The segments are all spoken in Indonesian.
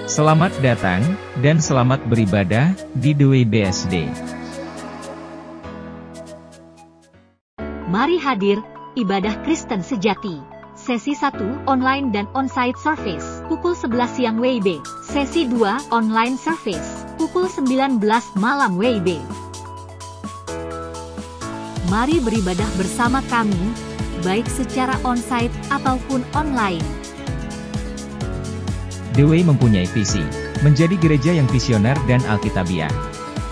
Selamat datang, dan selamat beribadah, di The Way BSD. Mari hadir, ibadah Kristen sejati. Sesi 1, online dan on-site service, pukul 11 siang WIB. Sesi 2, online service, pukul 19 malam WIB. Mari beribadah bersama kami, baik secara on-site ataupun online. The Way mempunyai visi, menjadi gereja yang visioner dan alkitabiah.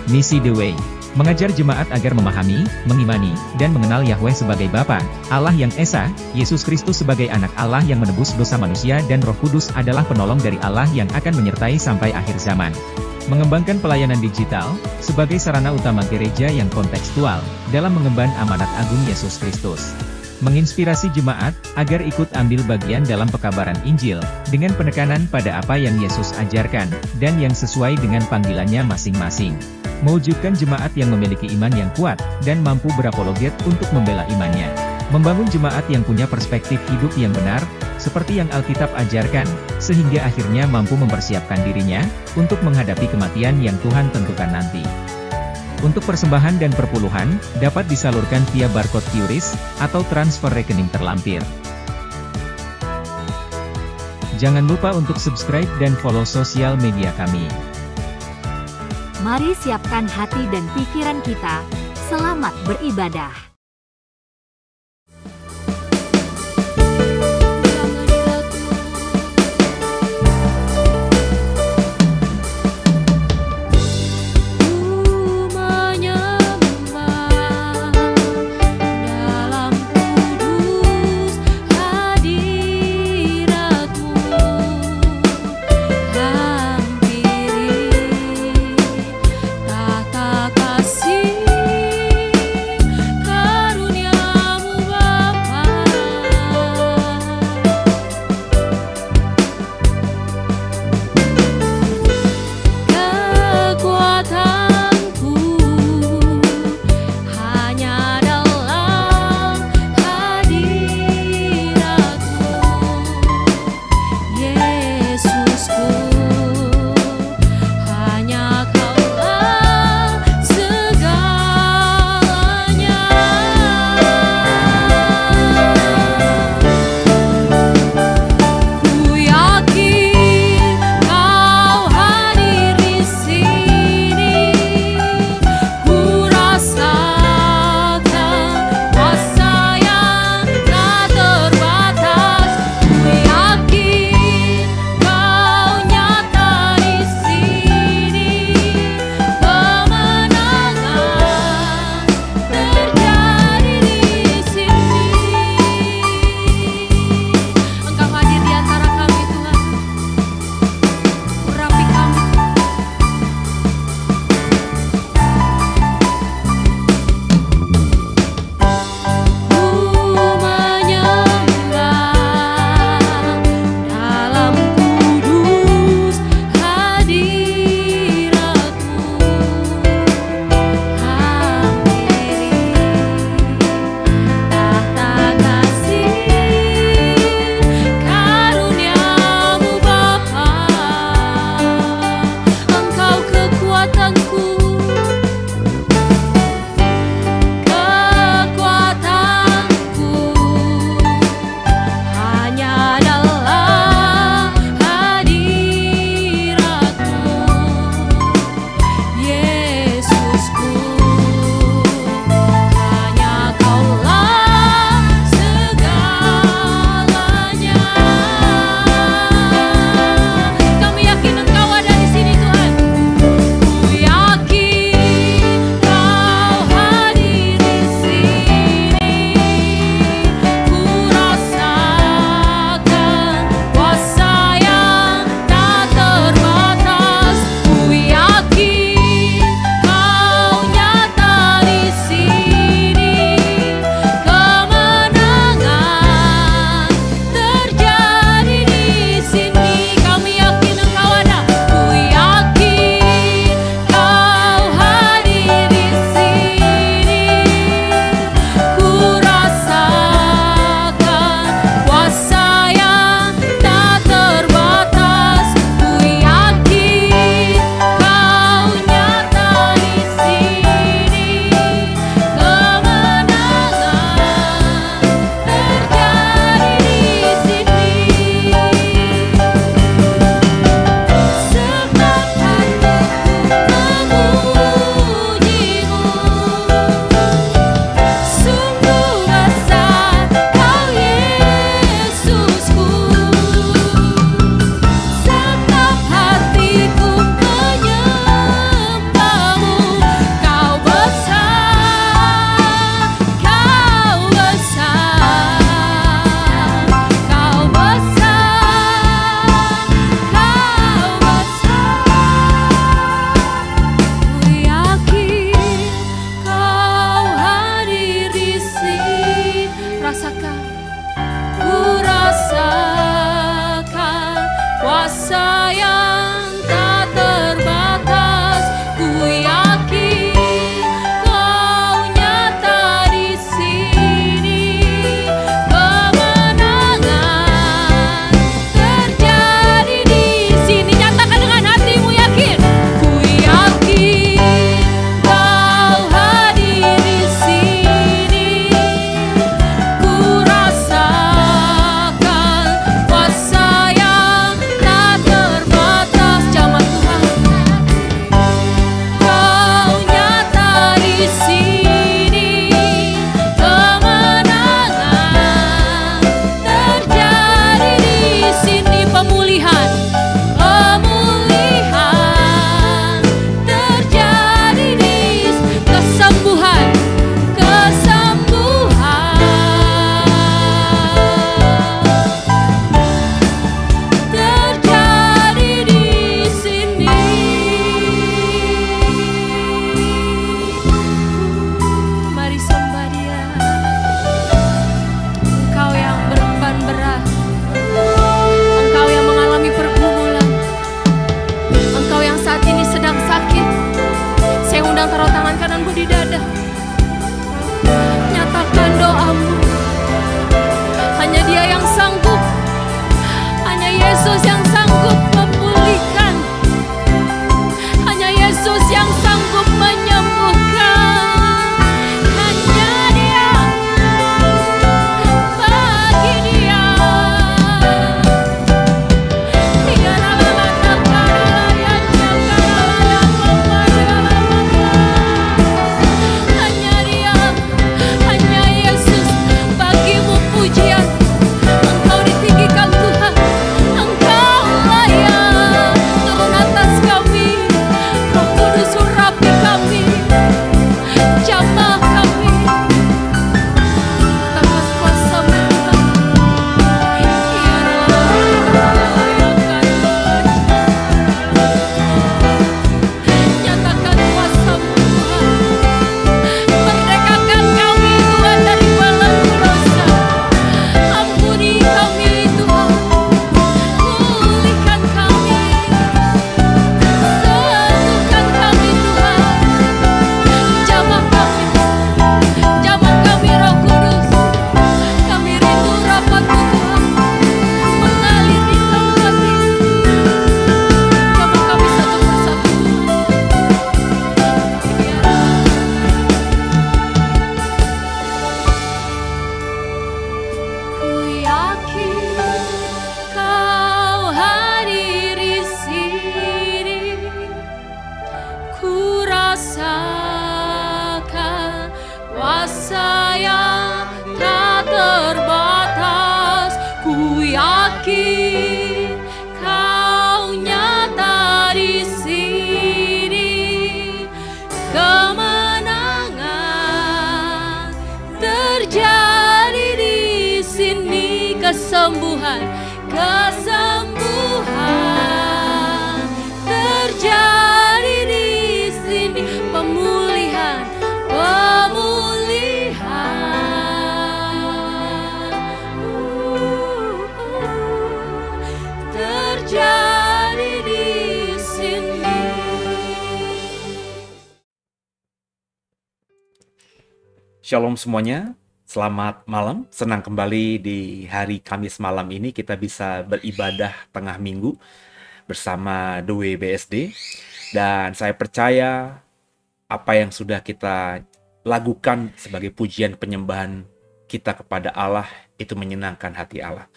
Misi The Way, mengajar jemaat agar memahami, mengimani, dan mengenal Yahweh sebagai Bapa, Allah yang Esa, Yesus Kristus sebagai anak Allah yang menebus dosa manusia dan Roh Kudus adalah penolong dari Allah yang akan menyertai sampai akhir zaman. Mengembangkan pelayanan digital, sebagai sarana utama gereja yang kontekstual, dalam mengemban amanat agung Yesus Kristus. Menginspirasi jemaat, agar ikut ambil bagian dalam pekabaran Injil, dengan penekanan pada apa yang Yesus ajarkan, dan yang sesuai dengan panggilannya masing-masing. Mewujudkan jemaat yang memiliki iman yang kuat, dan mampu berapologet untuk membela imannya. Membangun jemaat yang punya perspektif hidup yang benar, seperti yang Alkitab ajarkan, sehingga akhirnya mampu mempersiapkan dirinya, untuk menghadapi kematian yang Tuhan tentukan nanti. Untuk persembahan dan perpuluhan, dapat disalurkan via barcode QRIS, atau transfer rekening terlampir. Jangan lupa untuk subscribe dan follow sosial media kami. Mari siapkan hati dan pikiran kita, selamat beribadah. undang taruh tangan kananmu di dada. Nyatakan doamu. Hanya Dia yang sanggup. Hanya Yesus yang sanggup memulihkan. Hanya Yesus yang sanggup menyembuhkan. Hanya Dia, bagi Dia. Hanya Dia, hanya Yesus, bagimu pujian. Engkau ditinggikan Tuhan, Engkau layak. Turun atas kami, Roh Kudus urapi kami, jamah kami. Tangan kuasa-Mu nyatakan kuasa-Mu Tuhan. Merdekakan kami Tuhan dari belenggu dosa. Ampuni kami Tuhan. Pulihkan kami. Sembuhkan kami Tuhan. Jamah kami. Jamah kami Roh Kudus. Kami rindu rapat-Mu Tuhan. Mengalir di tempat ini. Jamah kami satu persatu Ku yakin Kau hadir di sini. Ku rasakan kuasa yang tak terbatas. Ku yakin Kau nyata di sini. Kemenangan terjadi di sini. Kesembuhan, kesembuhan terjadi di sini. Pemulihan, pemulihan terjadi di sini. Shalom semuanya, selamat malam. Senang kembali di hari Kamis malam ini kita bisa beribadah tengah minggu bersama The Way BSD. Dan saya percaya apa yang sudah kita lakukan sebagai pujian penyembahan kita kepada Allah itu menyenangkan hati Allah.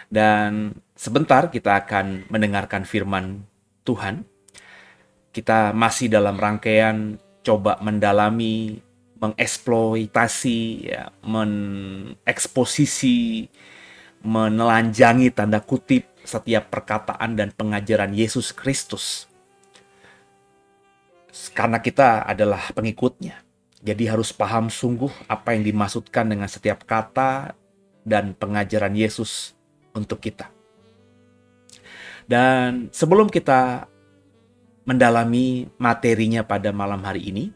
Dan sebentar kita akan mendengarkan firman Tuhan. Kita masih dalam rangkaian coba mendalami, mengeksploitasi, ya, mengeksposisi, menelanjangi tanda kutip setiap perkataan dan pengajaran Yesus Kristus. Karena kita adalah pengikutnya, jadi harus paham sungguh apa yang dimaksudkan dengan setiap kata dan pengajaran Yesus untuk kita. Dan sebelum kita mendalami materinya pada malam hari ini,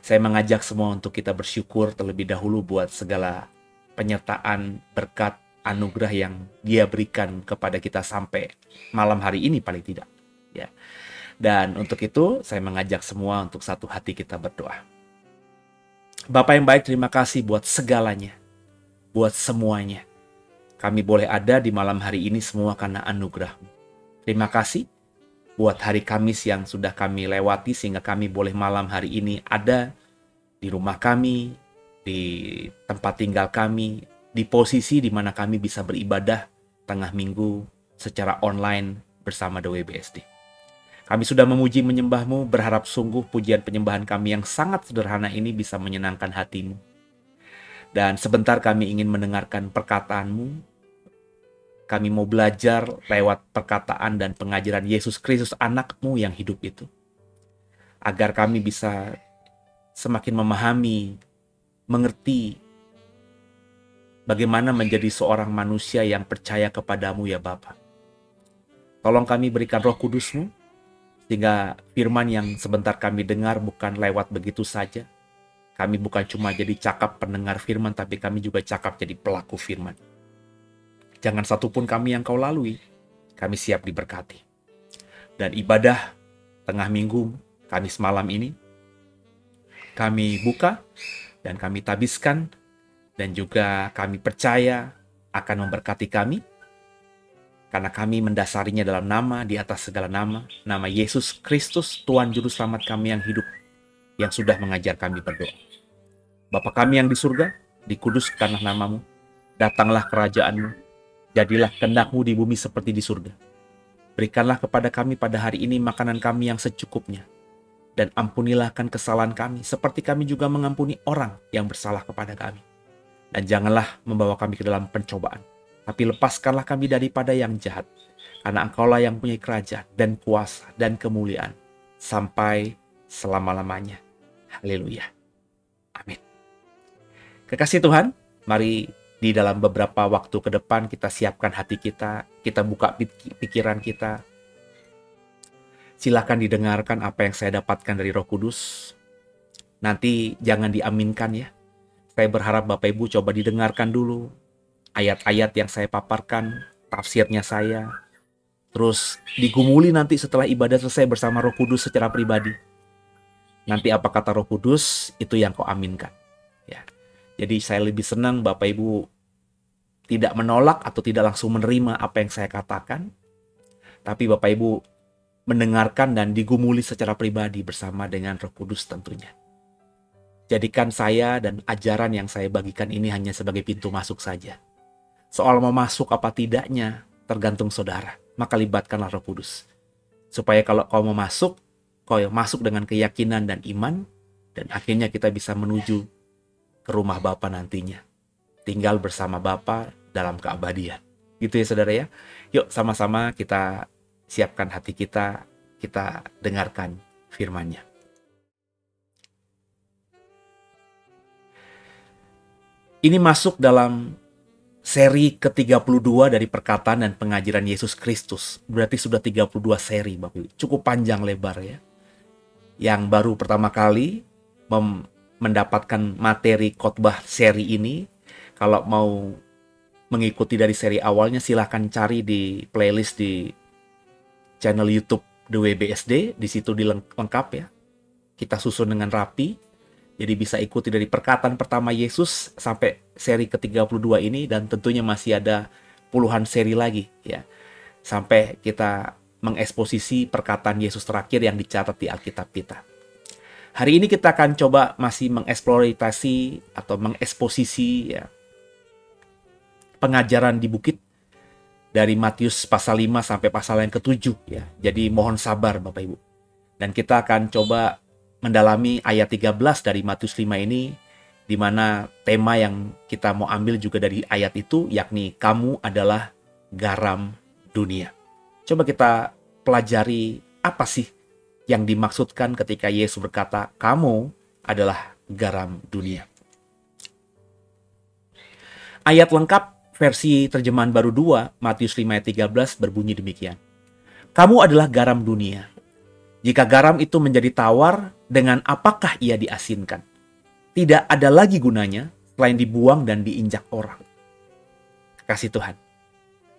saya mengajak semua untuk kita bersyukur terlebih dahulu buat segala penyertaan, berkat, anugerah yang Dia berikan kepada kita sampai malam hari ini paling tidak. Ya. Dan untuk itu saya mengajak semua untuk satu hati kita berdoa. Bapa yang baik, terima kasih buat segalanya, buat semuanya. Kami boleh ada di malam hari ini semua karena anugerah-Mu. Terima kasih buat hari Kamis yang sudah kami lewati sehingga kami boleh malam hari ini ada di rumah kami, di tempat tinggal kami, di posisi di mana kami bisa beribadah tengah minggu secara online bersama The Way BSD. Kami sudah memuji menyembah-Mu, berharap sungguh pujian penyembahan kami yang sangat sederhana ini bisa menyenangkan hati-Mu. Dan sebentar kami ingin mendengarkan perkataan-Mu. Kami mau belajar lewat perkataan dan pengajaran Yesus Kristus, anak-Mu yang hidup itu. Agar kami bisa semakin memahami, mengerti bagaimana menjadi seorang manusia yang percaya kepada-Mu ya Bapa. Tolong kami berikan Roh Kudus-Mu, sehingga firman yang sebentar kami dengar bukan lewat begitu saja. Kami bukan cuma jadi cakap pendengar firman, tapi kami juga cakap jadi pelaku firman. Jangan satupun kami yang Kau lalui, kami siap diberkati. Dan ibadah tengah minggu, Kamis malam ini, kami buka dan kami tabiskan, dan juga kami percaya akan memberkati kami, karena kami mendasarinya dalam nama di atas segala nama, nama Yesus Kristus, Tuhan Juru Selamat kami yang hidup, yang sudah mengajar kami berdoa. Bapa kami yang di surga, dikuduskanlah namamu, datanglah kerajaanmu, jadilah kehendak-Mu di bumi seperti di surga. Berikanlah kepada kami pada hari ini makanan kami yang secukupnya, dan ampunilah akan kesalahan kami, seperti kami juga mengampuni orang yang bersalah kepada kami. Dan janganlah membawa kami ke dalam pencobaan, tapi lepaskanlah kami daripada yang jahat, karena Engkaulah yang punya kerajaan dan kuasa dan kemuliaan sampai selama-lamanya. Haleluya. Amin. Kekasih Tuhan, mari di dalam beberapa waktu ke depan kita siapkan hati kita, kita buka pikiran kita. Silakan didengarkan apa yang saya dapatkan dari Roh Kudus. Nanti jangan diaminkan ya. Saya berharap Bapak Ibu coba didengarkan dulu ayat-ayat yang saya paparkan, tafsirnya saya. Terus digumuli nanti setelah ibadah selesai bersama Roh Kudus secara pribadi. Nanti apa kata Roh Kudus, itu yang kau aminkan. Ya. Jadi saya lebih senang Bapak Ibu tidak menolak atau tidak langsung menerima apa yang saya katakan. Tapi Bapak Ibu mendengarkan dan digumuli secara pribadi bersama dengan Roh Kudus tentunya. Jadikan saya dan ajaran yang saya bagikan ini hanya sebagai pintu masuk saja. Soal mau masuk apa tidaknya tergantung saudara. Maka libatkanlah Roh Kudus. Supaya kalau kau mau masuk, kau masuk dengan keyakinan dan iman, dan akhirnya kita bisa menuju ke rumah Bapa nantinya. Tinggal bersama Bapa dalam keabadian. Gitu ya saudara ya. Yuk sama-sama kita siapkan hati kita dengarkan firman-Nya. Ini masuk dalam seri ke-32 dari perkataan dan pengajaran Yesus Kristus. Berarti sudah 32 seri, Bapak Ibu. Cukup panjang lebar ya. Yang baru pertama kali mendapatkan materi khotbah seri ini, kalau mau mengikuti dari seri awalnya silahkan cari di playlist di channel YouTube The WBSD, di situ lengkap ya. Kita susun dengan rapi. Jadi bisa ikuti dari perkataan pertama Yesus sampai seri ke-32 ini, dan tentunya masih ada puluhan seri lagi ya. Sampai kita mengeksposisi perkataan Yesus terakhir yang dicatat di Alkitab kita. Hari ini kita akan coba masih mengeksplorasi atau mengeksposisi ya, pengajaran di bukit dari Matius pasal 5 sampai pasal yang ke-7 ya. Jadi mohon sabar Bapak Ibu. Dan kita akan coba mendalami ayat 13 dari Matius 5 ini, di mana tema yang kita mau ambil juga dari ayat itu, yakni kamu adalah garam dunia. Coba kita pelajari apa sih yang dimaksudkan ketika Yesus berkata, kamu adalah garam dunia. Ayat lengkap versi terjemahan baru 2, Matius 5 ayat 13 berbunyi demikian. Kamu adalah garam dunia. Jika garam itu menjadi tawar, dengan apakah ia diasinkan? Tidak ada lagi gunanya selain dibuang dan diinjak orang. Kasih Tuhan.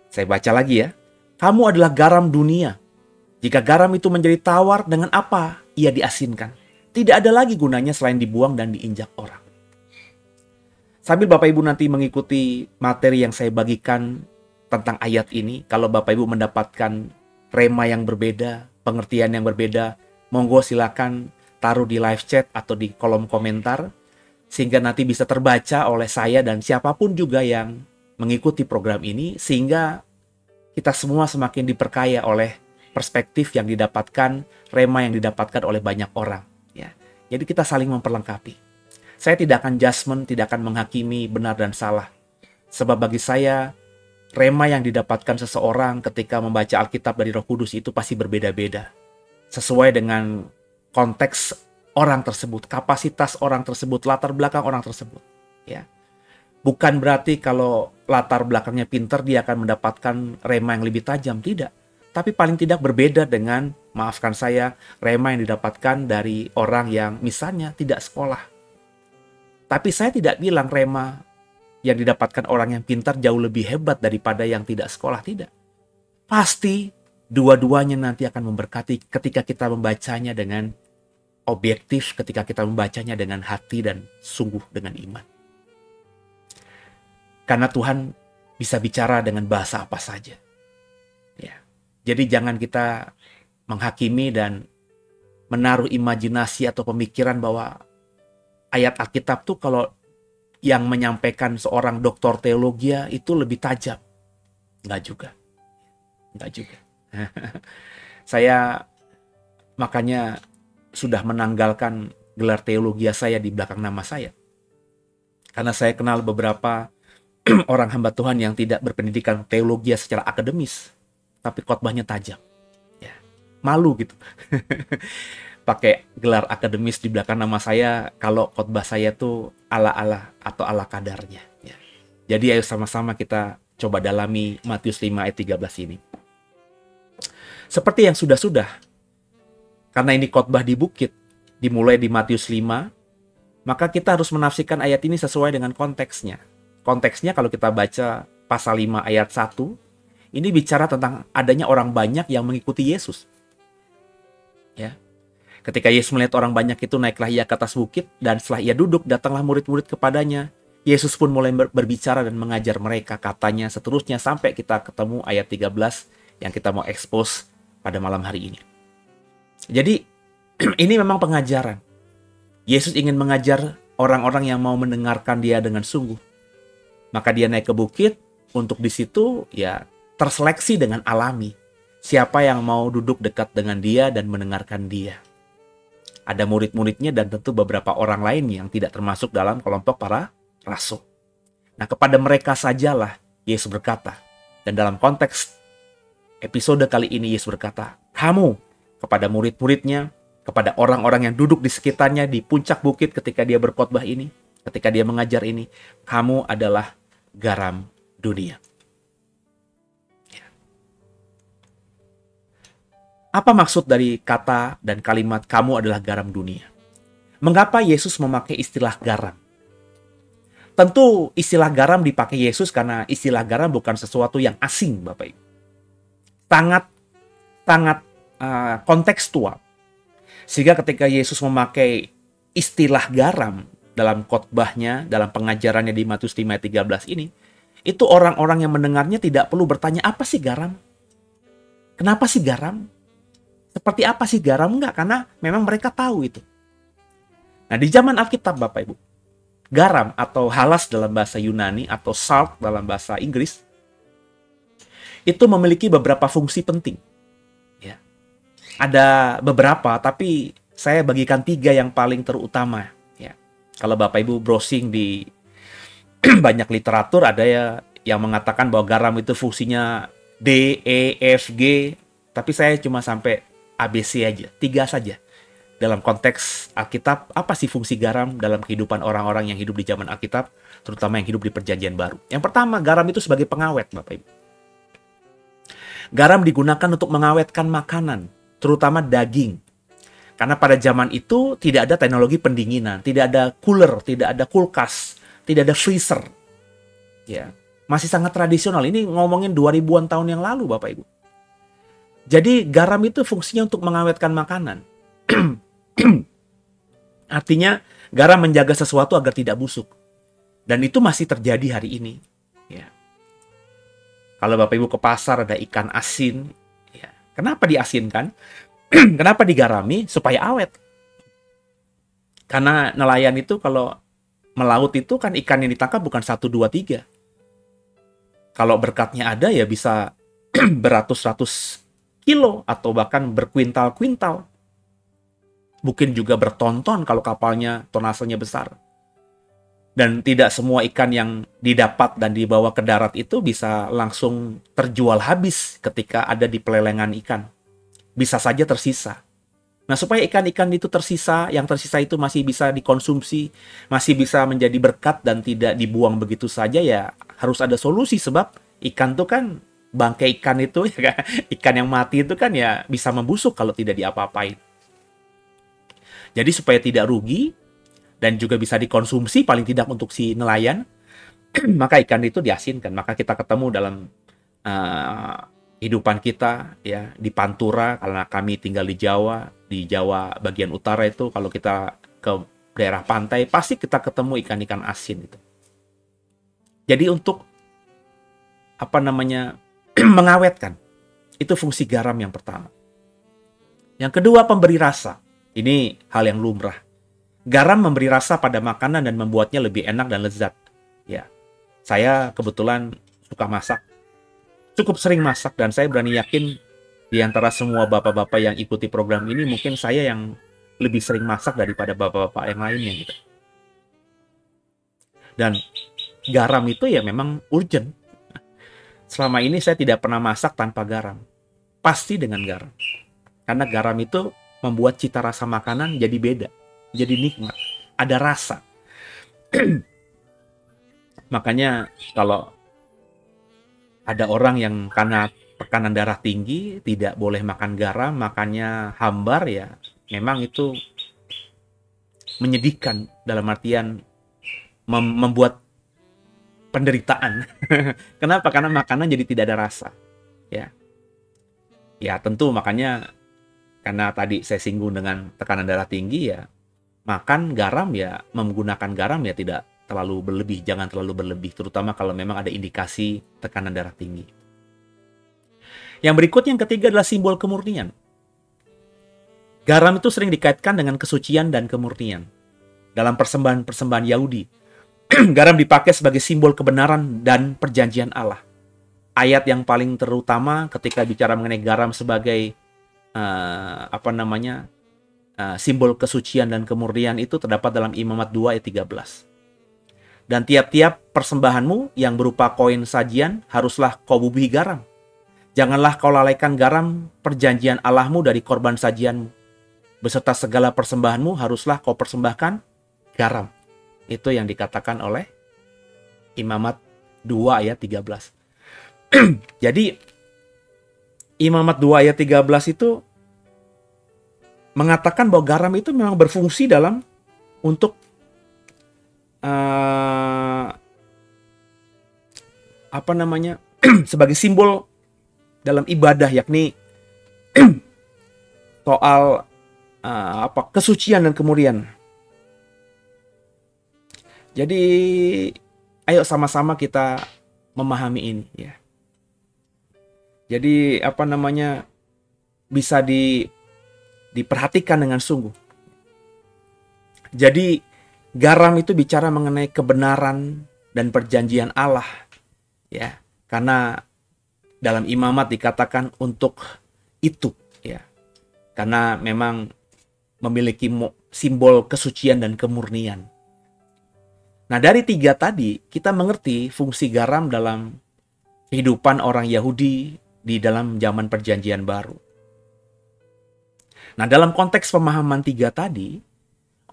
Saya baca lagi ya. Kamu adalah garam dunia. Jika garam itu menjadi tawar, dengan apa ia diasinkan? Tidak ada lagi gunanya selain dibuang dan diinjak orang. Sambil Bapak Ibu nanti mengikuti materi yang saya bagikan tentang ayat ini, kalau Bapak Ibu mendapatkan rema yang berbeda, pengertian yang berbeda, monggo silakan taruh di live chat atau di kolom komentar, sehingga nanti bisa terbaca oleh saya dan siapapun juga yang mengikuti program ini, sehingga kita semua semakin diperkaya oleh perspektif yang didapatkan, rema yang didapatkan oleh banyak orang. Ya. Jadi kita saling memperlengkapi. Saya tidak akan judgment, tidak akan menghakimi benar dan salah. Sebab bagi saya, rema yang didapatkan seseorang ketika membaca Alkitab dari Roh Kudus itu pasti berbeda-beda. Sesuai dengan konteks orang tersebut, kapasitas orang tersebut, latar belakang orang tersebut. Ya. Bukan berarti kalau latar belakangnya pintar dia akan mendapatkan rema yang lebih tajam, tidak. Tapi paling tidak berbeda dengan, maafkan saya, rema yang didapatkan dari orang yang misalnya tidak sekolah. Tapi saya tidak bilang rema yang didapatkan orang yang pintar jauh lebih hebat daripada yang tidak sekolah, tidak. Pasti dua-duanya nanti akan memberkati ketika kita membacanya dengan objektif ketika kita membacanya dengan hati dan sungguh dengan iman. Karena Tuhan bisa bicara dengan bahasa apa saja. Ya. Jadi jangan kita menghakimi dan menaruh imajinasi atau pemikiran bahwa ayat Alkitab tuh kalau yang menyampaikan seorang doktor teologi itu lebih tajam. Enggak juga. Enggak juga. Saya makanya sudah menanggalkan gelar teologi saya di belakang nama saya. Karena saya kenal beberapa orang hamba Tuhan yang tidak berpendidikan teologi secara akademis, tapi khotbahnya tajam. Ya, malu gitu. Pakai gelar akademis di belakang nama saya kalau khotbah saya tuh ala-ala atau ala kadarnya. Ya. Jadi ayo sama-sama kita coba dalami Matius 5 ayat 13 ini. Seperti yang sudah-sudah, karena ini khotbah di bukit, dimulai di Matius 5, maka kita harus menafsirkan ayat ini sesuai dengan konteksnya. Konteksnya kalau kita baca pasal 5 ayat 1, ini bicara tentang adanya orang banyak yang mengikuti Yesus. Ya. Ketika Yesus melihat orang banyak itu, naiklah ia ke atas bukit, dan setelah ia duduk, datanglah murid-murid kepadanya. Yesus pun mulai berbicara dan mengajar mereka, katanya seterusnya sampai kita ketemu ayat 13 yang kita mau expose pada malam hari ini. Jadi, ini memang pengajaran. Yesus ingin mengajar orang-orang yang mau mendengarkan dia dengan sungguh. Maka dia naik ke bukit, untuk di situ ya terseleksi dengan alami. Siapa yang mau duduk dekat dengan dia dan mendengarkan dia. Ada murid-muridnya dan tentu beberapa orang lain yang tidak termasuk dalam kelompok para rasul. Nah, kepada mereka sajalah Yesus berkata. Dan dalam konteks episode kali ini Yesus berkata, kamu, kepada murid-muridnya, kepada orang-orang yang duduk di sekitarnya di puncak bukit ketika dia berkhotbah ini, ketika dia mengajar ini, kamu adalah garam dunia. Ya. Apa maksud dari kata dan kalimat kamu adalah garam dunia? Mengapa Yesus memakai istilah garam? Tentu istilah garam dipakai Yesus karena istilah garam bukan sesuatu yang asing, Bapak Ibu. Sangat kontekstual. Sehingga ketika Yesus memakai istilah garam dalam khotbahnya, dalam pengajarannya di Matius 5 ayat 13 ini, itu orang-orang yang mendengarnya tidak perlu bertanya, apa sih garam? Kenapa sih garam? Seperti apa sih garam? Enggak, karena memang mereka tahu itu. Nah, di zaman Alkitab, Bapak Ibu, garam atau halas dalam bahasa Yunani atau salt dalam bahasa Inggris itu memiliki beberapa fungsi penting. Ya. Ada beberapa, tapi saya bagikan 3 yang paling terutama. Ya. Kalau Bapak Ibu browsing di banyak literatur, ada ya yang mengatakan bahwa garam itu fungsinya D, E, F, G, tapi saya cuma sampai ABC aja, 3 saja. Dalam konteks Alkitab, apa sih fungsi garam dalam kehidupan orang-orang yang hidup di zaman Alkitab, terutama yang hidup di Perjanjian Baru? Yang pertama, garam itu sebagai pengawet, Bapak Ibu. Garam digunakan untuk mengawetkan makanan, terutama daging. Karena pada zaman itu tidak ada teknologi pendinginan, tidak ada cooler, tidak ada kulkas, tidak ada freezer. Ya, masih sangat tradisional. Ini ngomongin 2000-an tahun yang lalu, Bapak Ibu. Jadi garam itu fungsinya untuk mengawetkan makanan. Artinya garam menjaga sesuatu agar tidak busuk. Dan itu masih terjadi hari ini. Ya. Kalau Bapak Ibu ke pasar ada ikan asin, ya. Kenapa diasinkan? Kenapa digarami? Supaya awet. Karena nelayan itu kalau melaut itu kan ikan yang ditangkap bukan 1, 2, 3. Kalau berkatnya ada ya bisa beratus-ratus kilo atau bahkan berkuintal-kuintal. Mungkin juga bertonton kalau kapalnya tonasenya besar. Dan tidak semua ikan yang didapat dan dibawa ke darat itu bisa langsung terjual habis ketika ada di pelelengan ikan. Bisa saja tersisa. Nah, supaya ikan-ikan itu tersisa, yang tersisa itu masih bisa dikonsumsi, masih bisa menjadi berkat dan tidak dibuang begitu saja, ya harus ada solusi. Sebab ikan itu kan, bangkai ikan itu, ya kan? Ikan yang mati itu kan ya bisa membusuk kalau tidak diapa-apain. Jadi supaya tidak rugi dan juga bisa dikonsumsi paling tidak untuk si nelayan, maka ikan itu diasinkan. Maka kita ketemu dalam kehidupan kita ya di Pantura, karena kami tinggal di Jawa bagian utara itu kalau kita ke daerah pantai pasti kita ketemu ikan-ikan asin itu. Jadi untuk apa namanya mengawetkan, itu fungsi garam yang pertama. Yang kedua, pemberi rasa. Ini hal yang lumrah. Garam memberi rasa pada makanan dan membuatnya lebih enak dan lezat. Ya, saya kebetulan suka masak, cukup sering masak, dan saya berani yakin di antara semua bapak-bapak yang ikuti program ini mungkin saya yang lebih sering masak daripada bapak-bapak yang lainnya gitu. Dan garam itu ya memang urgent. Selama ini saya tidak pernah masak tanpa garam. Pasti dengan garam. Karena garam itu membuat cita rasa makanan jadi beda, jadi nikmat, ada rasa. Makanya kalau ada orang yang karena tekanan darah tinggi tidak boleh makan garam, makannya hambar, ya memang itu menyedihkan, dalam artian membuat penderitaan. Kenapa? Karena makanan jadi tidak ada rasa. Ya tentu makanya, karena tadi saya singgung dengan tekanan darah tinggi, ya makan garam ya, menggunakan garam ya tidak terlalu berlebih, jangan terlalu berlebih, terutama kalau memang ada indikasi tekanan darah tinggi. Yang berikutnya, yang ketiga, adalah simbol kemurnian. Garam itu sering dikaitkan dengan kesucian dan kemurnian. Dalam persembahan-persembahan Yahudi, garam dipakai sebagai simbol kebenaran dan perjanjian Allah. Ayat yang paling terutama ketika bicara mengenai garam sebagai simbol kesucian dan kemurnian itu terdapat dalam Imamat 2 ayat 13. Dan tiap-tiap persembahanmu yang berupa koin sajian haruslah kau bubuhi garam. Janganlah kau lalaikan garam perjanjian Allahmu dari korban sajianmu. Beserta segala persembahanmu haruslah kau persembahkan garam. Itu yang dikatakan oleh Imamat 2 ayat 13. Jadi Imamat 2 ayat 13 itu mengatakan bahwa garam itu memang berfungsi dalam untuk sebagai simbol dalam ibadah, yakni soal kesucian dan kemurnian. Jadi ayo sama-sama kita memahami ini ya. Jadi bisa diperhatikan dengan sungguh. Jadi garam itu bicara mengenai kebenaran dan perjanjian Allah ya. Karena dalam Imamat dikatakan untuk itu ya. Karena memang memiliki simbol kesucian dan kemurnian. Nah, dari tiga tadi kita mengerti fungsi garam dalam kehidupan orang Yahudi di dalam zaman perjanjian baru. Nah, dalam konteks pemahaman tiga tadi,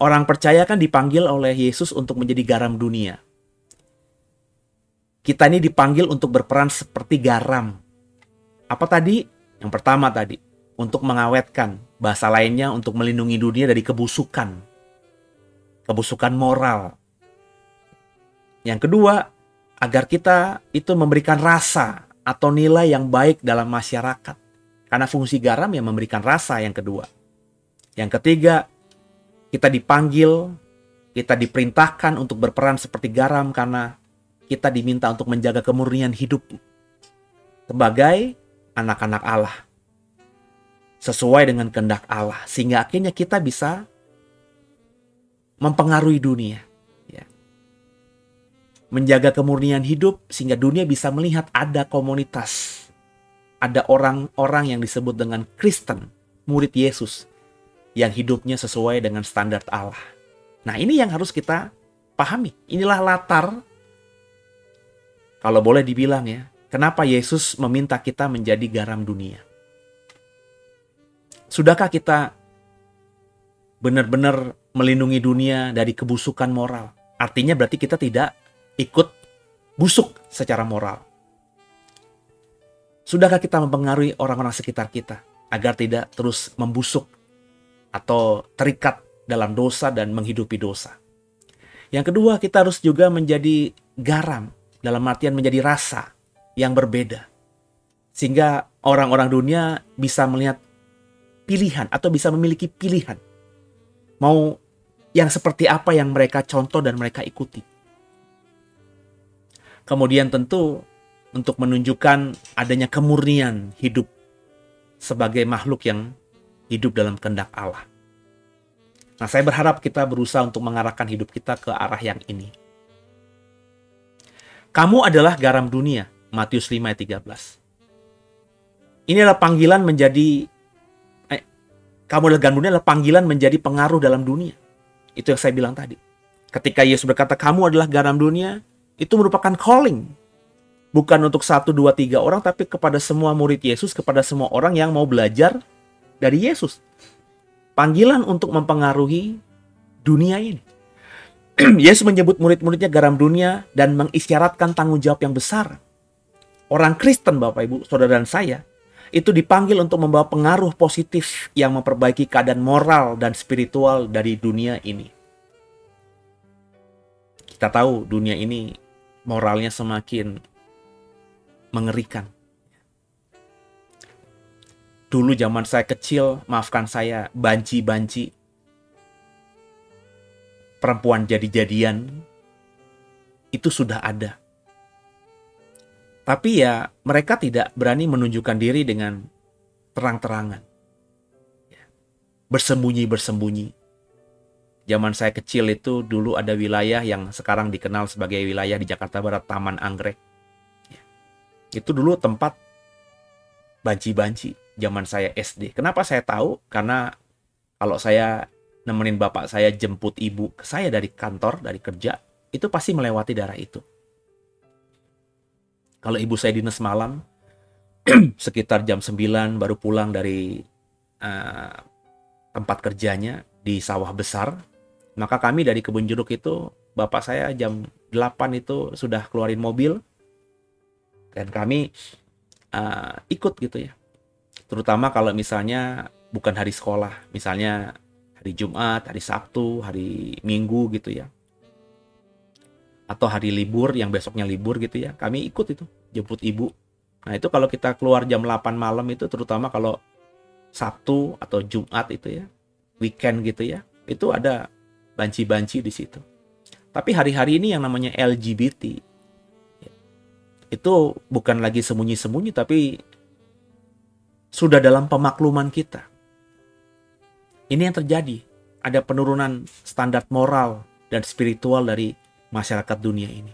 orang percaya kan dipanggil oleh Yesus untuk menjadi garam dunia. Kita ini dipanggil untuk berperan seperti garam. Apa tadi? Yang pertama tadi, untuk mengawetkan. Bahasa lainnya untuk melindungi dunia dari kebusukan. Kebusukan moral. Yang kedua, agar kita itu memberikan rasa atau nilai yang baik dalam masyarakat. Karena fungsi garam yang memberikan rasa yang kedua. Yang ketiga, kita dipanggil, kita diperintahkan untuk berperan seperti garam karena kita diminta untuk menjaga kemurnian hidup sebagai anak-anak Allah. Sesuai dengan kehendak Allah. Sehingga akhirnya kita bisa mempengaruhi dunia. Menjaga kemurnian hidup sehingga dunia bisa melihat ada komunitas. Ada orang-orang yang disebut dengan Kristen, murid Yesus, yang hidupnya sesuai dengan standar Allah. Nah, ini yang harus kita pahami. Inilah latar, kalau boleh dibilang ya, kenapa Yesus meminta kita menjadi garam dunia. Sudahkah kita benar-benar melindungi dunia dari kebusukan moral? Artinya berarti kita tidak ikut busuk secara moral. Sudahkah kita mempengaruhi orang-orang sekitar kita agar tidak terus membusuk atau terikat dalam dosa dan menghidupi dosa? Yang kedua, kita harus juga menjadi garam dalam artian menjadi rasa yang berbeda. Sehingga orang-orang dunia bisa melihat pilihan atau bisa memiliki pilihan. Mau yang seperti apa yang mereka contoh dan mereka ikuti. Kemudian tentu untuk menunjukkan adanya kemurnian hidup sebagai makhluk yang hidup dalam kehendak Allah. Nah, saya berharap kita berusaha untuk mengarahkan hidup kita ke arah yang ini. Kamu adalah garam dunia, Matius 5 ayat 13. Ini adalah panggilan menjadi, kamu adalah garam dunia adalah panggilan menjadi pengaruh dalam dunia. Itu yang saya bilang tadi. Ketika Yesus berkata, kamu adalah garam dunia, itu merupakan calling. Bukan untuk 1, 2, 3 orang, tapi kepada semua murid Yesus, kepada semua orang yang mau belajar dari Yesus. Panggilan untuk mempengaruhi dunia ini. Yesus menyebut murid-muridnya garam dunia dan mengisyaratkan tanggung jawab yang besar. Orang Kristen, Bapak Ibu, Saudara dan saya, itu dipanggil untuk membawa pengaruh positif yang memperbaiki keadaan moral dan spiritual dari dunia ini. Kita tahu dunia ini moralnya semakin mengerikan. Dulu zaman saya kecil, maafkan saya, banci-banci, perempuan jadi-jadian, itu sudah ada. Tapi ya mereka tidak berani menunjukkan diri dengan terang-terangan. Bersembunyi-bersembunyi. Zaman saya kecil itu dulu ada wilayah yang sekarang dikenal sebagai wilayah di Jakarta Barat, Taman Anggrek. Itu dulu tempat banci-banci zaman saya SD. Kenapa saya tahu? Karena kalau saya nemenin bapak saya jemput ibu ke saya dari kantor, dari kerja, itu pasti melewati daerah itu. Kalau ibu saya dinas malam, sekitar jam 9 baru pulang dari tempat kerjanya di sawah besar, maka kami dari kebun jeruk itu, bapak saya jam 8 itu sudah keluarin mobil, dan kami ikut gitu ya. Terutama kalau misalnya bukan hari sekolah, misalnya hari Jumat, hari Sabtu, hari Minggu gitu ya. Atau hari libur yang besoknya libur gitu ya, kami ikut itu, jemput ibu. Nah itu kalau kita keluar jam 8 malam itu, terutama kalau Sabtu atau Jumat itu ya, weekend gitu ya, itu ada banci-banci di situ. Tapi hari-hari ini yang namanya LGBT, itu bukan lagi sembunyi-sembunyi, tapi sudah dalam pemakluman kita. Ini yang terjadi, ada penurunan standar moral dan spiritual dari masyarakat dunia ini.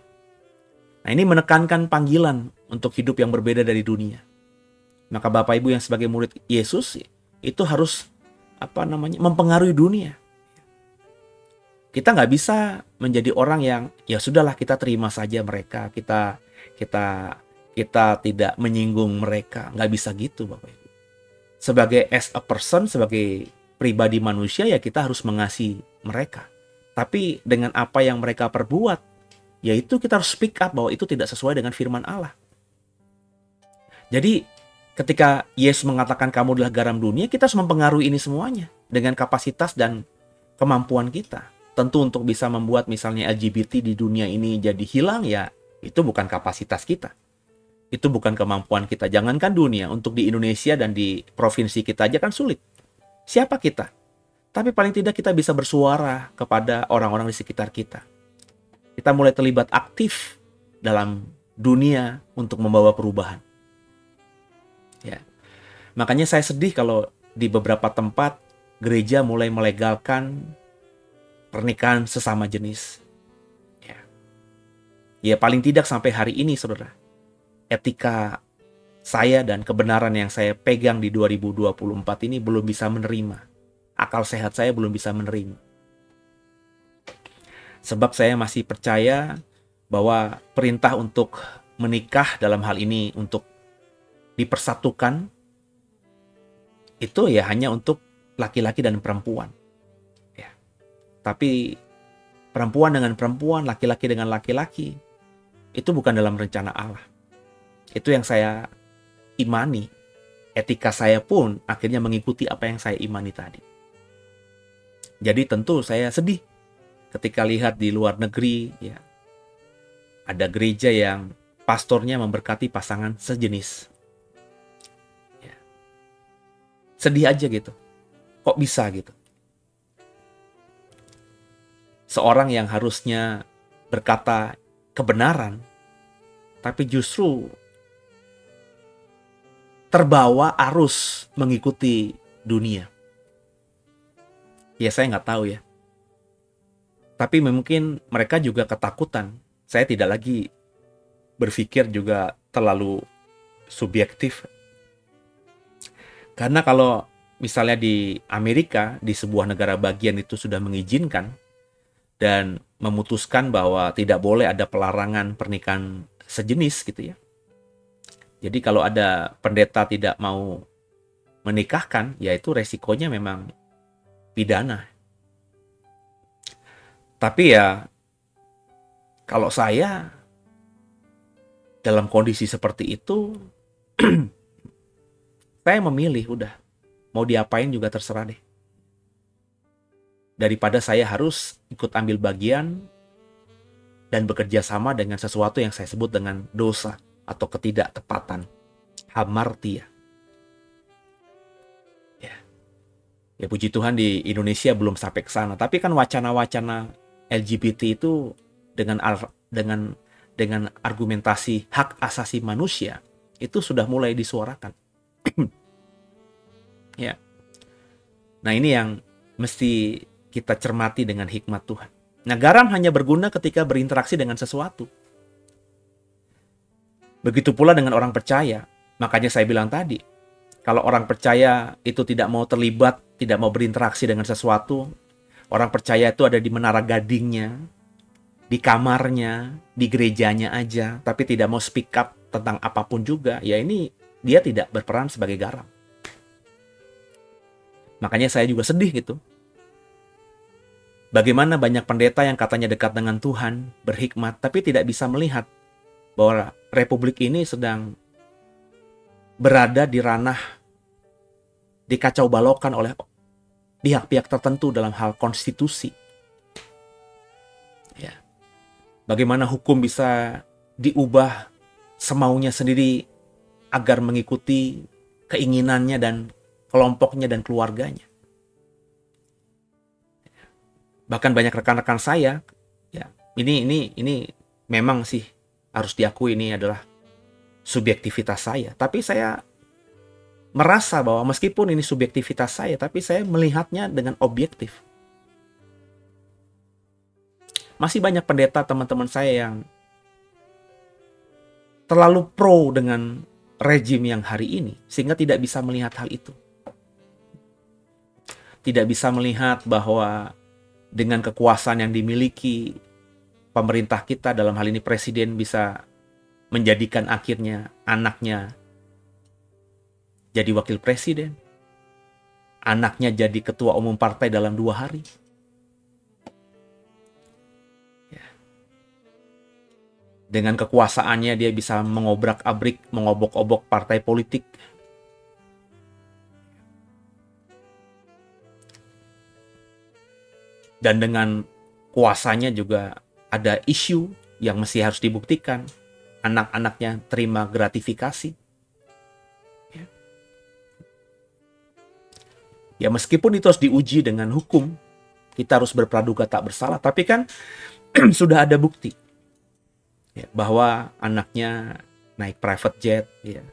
Nah, ini menekankan panggilan untuk hidup yang berbeda dari dunia. Maka Bapak Ibu yang sebagai murid Yesus itu harus mempengaruhi dunia. Kita nggak bisa menjadi orang yang ya sudahlah kita terima saja mereka, kita tidak menyinggung mereka. Nggak bisa gitu, Bapak Ibu. Sebagai as a person, sebagai pribadi manusia ya kita harus mengasihi mereka. Tapi dengan apa yang mereka perbuat, yaitu kita harus speak up bahwa itu tidak sesuai dengan firman Allah. Jadi ketika Yesus mengatakan kamu adalah garam dunia, kita harus mempengaruhi ini semuanya dengan kapasitas dan kemampuan kita. Tentu untuk bisa membuat misalnya LGBT di dunia ini jadi hilang, ya itu bukan kapasitas kita. Itu bukan kemampuan kita. Jangankan dunia, untuk di Indonesia dan di provinsi kita aja kan sulit. Siapa kita? Tapi paling tidak kita bisa bersuara kepada orang-orang di sekitar kita. Kita mulai terlibat aktif dalam dunia untuk membawa perubahan. Ya. Makanya saya sedih kalau di beberapa tempat gereja mulai melegalkan pernikahan sesama jenis. Ya paling tidak sampai hari ini, saudara, etika saya dan kebenaran yang saya pegang di 2024 ini belum bisa menerima. Akal sehat saya belum bisa menerima. Sebab saya masih percaya bahwa perintah untuk menikah dalam hal ini untuk dipersatukan itu ya hanya untuk laki-laki dan perempuan. Ya. Tapi perempuan dengan perempuan, laki-laki dengan laki-laki, itu bukan dalam rencana Allah. Itu yang saya imani. Etika saya pun akhirnya mengikuti apa yang saya imani tadi. Jadi tentu saya sedih ketika lihat di luar negeri ya ada gereja yang pastornya memberkati pasangan sejenis. Sedih aja gitu. Kok bisa gitu? Seorang yang harusnya berkata kebenaran, tapi justru terbawa arus mengikuti dunia. Ya saya nggak tahu ya. Tapi mungkin mereka juga ketakutan. Saya tidak lagi berpikir juga terlalu subjektif. Karena kalau misalnya di Amerika, di sebuah negara bagian itu sudah mengizinkan dan memutuskan bahwa tidak boleh ada pelarangan pernikahan sejenis gitu ya. Jadi kalau ada pendeta tidak mau menikahkan, ya itu resikonya memang pidana. Tapi ya, kalau saya dalam kondisi seperti itu, saya memilih udah, mau diapain juga terserah deh. Daripada saya harus ikut ambil bagian dan bekerja sama dengan sesuatu yang saya sebut dengan dosa atau ketidaktepatan, hamartia. Ya puji Tuhan di Indonesia belum sampai ke sana. Tapi kan wacana-wacana LGBT itu dengan argumentasi hak asasi manusia itu sudah mulai disuarakan. Ya. Nah ini yang mesti kita cermati dengan hikmat Tuhan. Nah, garam hanya berguna ketika berinteraksi dengan sesuatu. Begitu pula dengan orang percaya. Makanya saya bilang tadi, kalau orang percaya itu tidak mau terlibat, tidak mau berinteraksi dengan sesuatu, orang percaya itu ada di menara gadingnya, di kamarnya, di gerejanya aja, tapi tidak mau speak up tentang apapun juga, ya ini dia tidak berperan sebagai garam. Makanya saya juga sedih gitu. Bagaimana banyak pendeta yang katanya dekat dengan Tuhan, berhikmat, tapi tidak bisa melihat bahwa republik ini sedang berada di ranah dikacau balokkan oleh pihak-pihak tertentu dalam hal konstitusi. Ya. Bagaimana hukum bisa diubah semaunya sendiri agar mengikuti keinginannya dan kelompoknya dan keluarganya. Bahkan banyak rekan-rekan saya, ya ini memang sih harus diakui ini adalah subjektivitas saya. Tapi saya merasa bahwa meskipun ini subjektivitas saya, tapi saya melihatnya dengan objektif. Masih banyak pendeta teman-teman saya yang terlalu pro dengan rejim yang hari ini, sehingga tidak bisa melihat hal itu. Tidak bisa melihat bahwa dengan kekuasaan yang dimiliki pemerintah kita, dalam hal ini presiden, bisa menjadikan akhirnya anaknya jadi wakil presiden, anaknya jadi ketua umum partai dalam 2 hari. Ya. Dengan kekuasaannya dia bisa mengobrak-abrik, mengobok-obok partai politik. Dan dengan kuasanya juga ada isu yang mesti harus dibuktikan. Anak-anaknya terima gratifikasi. Ya meskipun itu harus diuji dengan hukum, kita harus berpraduga tak bersalah. Tapi kan sudah ada bukti ya, bahwa anaknya naik private jet. Ya.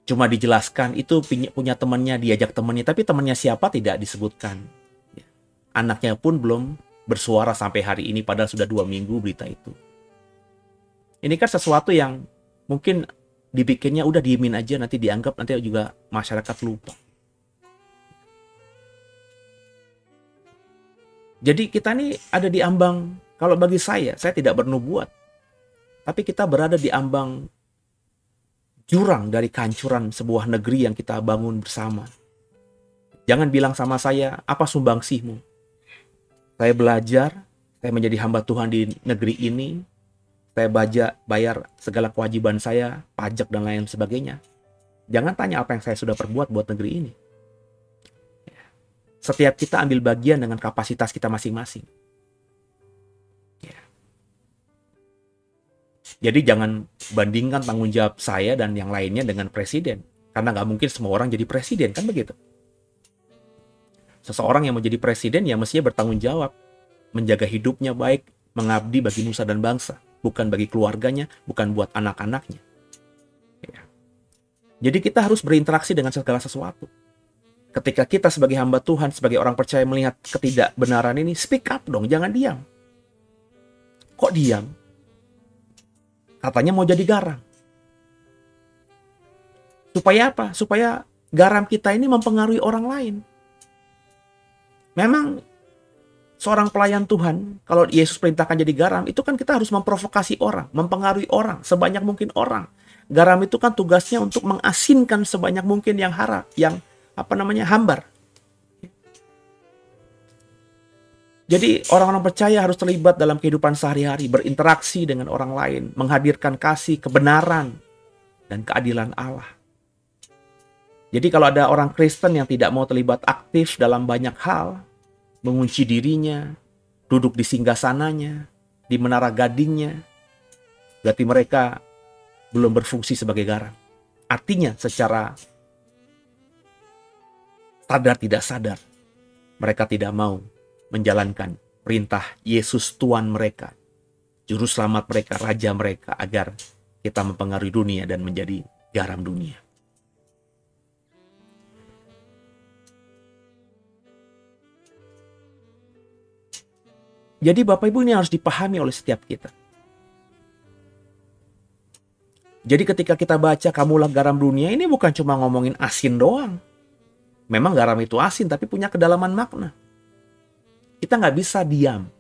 Cuma dijelaskan itu punya temannya, diajak temannya. Tapi temannya siapa tidak disebutkan. Anaknya pun belum bersuara sampai hari ini, padahal sudah 2 minggu berita itu. Ini kan sesuatu yang mungkin dibikinnya udah diemin aja, nanti dianggap nanti juga masyarakat lupa. Jadi kita nih ada di ambang, kalau bagi saya tidak bernubuat, tapi kita berada di ambang jurang dari kehancuran sebuah negeri yang kita bangun bersama. Jangan bilang sama saya, apa sumbangsihmu? Saya belajar, saya menjadi hamba Tuhan di negeri ini, saya bayar segala kewajiban saya, pajak dan lain sebagainya. Jangan tanya apa yang saya sudah perbuat buat negeri ini. Setiap kita ambil bagian dengan kapasitas kita masing-masing. Jadi jangan bandingkan tanggung jawab saya dan yang lainnya dengan presiden. Karena nggak mungkin semua orang jadi presiden, kan begitu. Seseorang yang mau jadi presiden ya mestinya bertanggung jawab, menjaga hidupnya baik, mengabdi bagi nusa dan bangsa, bukan bagi keluarganya, bukan buat anak-anaknya. Ya. Jadi kita harus berinteraksi dengan segala sesuatu. Ketika kita sebagai hamba Tuhan, sebagai orang percaya melihat ketidakbenaran ini, speak up dong, jangan diam. Kok diam? Katanya mau jadi garam. Supaya apa? Supaya garam kita ini mempengaruhi orang lain. Memang seorang pelayan Tuhan, kalau Yesus perintahkan jadi garam, itu kan kita harus memprovokasi orang, mempengaruhi orang, sebanyak mungkin orang. Garam itu kan tugasnya untuk mengasinkan sebanyak mungkin yang hambar. Jadi orang-orang percaya harus terlibat dalam kehidupan sehari-hari, berinteraksi dengan orang lain, menghadirkan kasih, kebenaran, dan keadilan Allah. Jadi kalau ada orang Kristen yang tidak mau terlibat aktif dalam banyak hal, mengunci dirinya, duduk di singgasananya, di menara gadingnya, berarti mereka belum berfungsi sebagai garam. Artinya secara sadar tidak sadar, mereka tidak mau menjalankan perintah Yesus Tuhan mereka, Juru Selamat mereka, Raja mereka, agar kita mempengaruhi dunia dan menjadi garam dunia. Jadi Bapak Ibu, ini harus dipahami oleh setiap kita. Jadi ketika kita baca kamulah garam dunia, ini bukan cuma ngomongin asin doang. Memang garam itu asin, tapi punya kedalaman makna. Kita nggak bisa diam.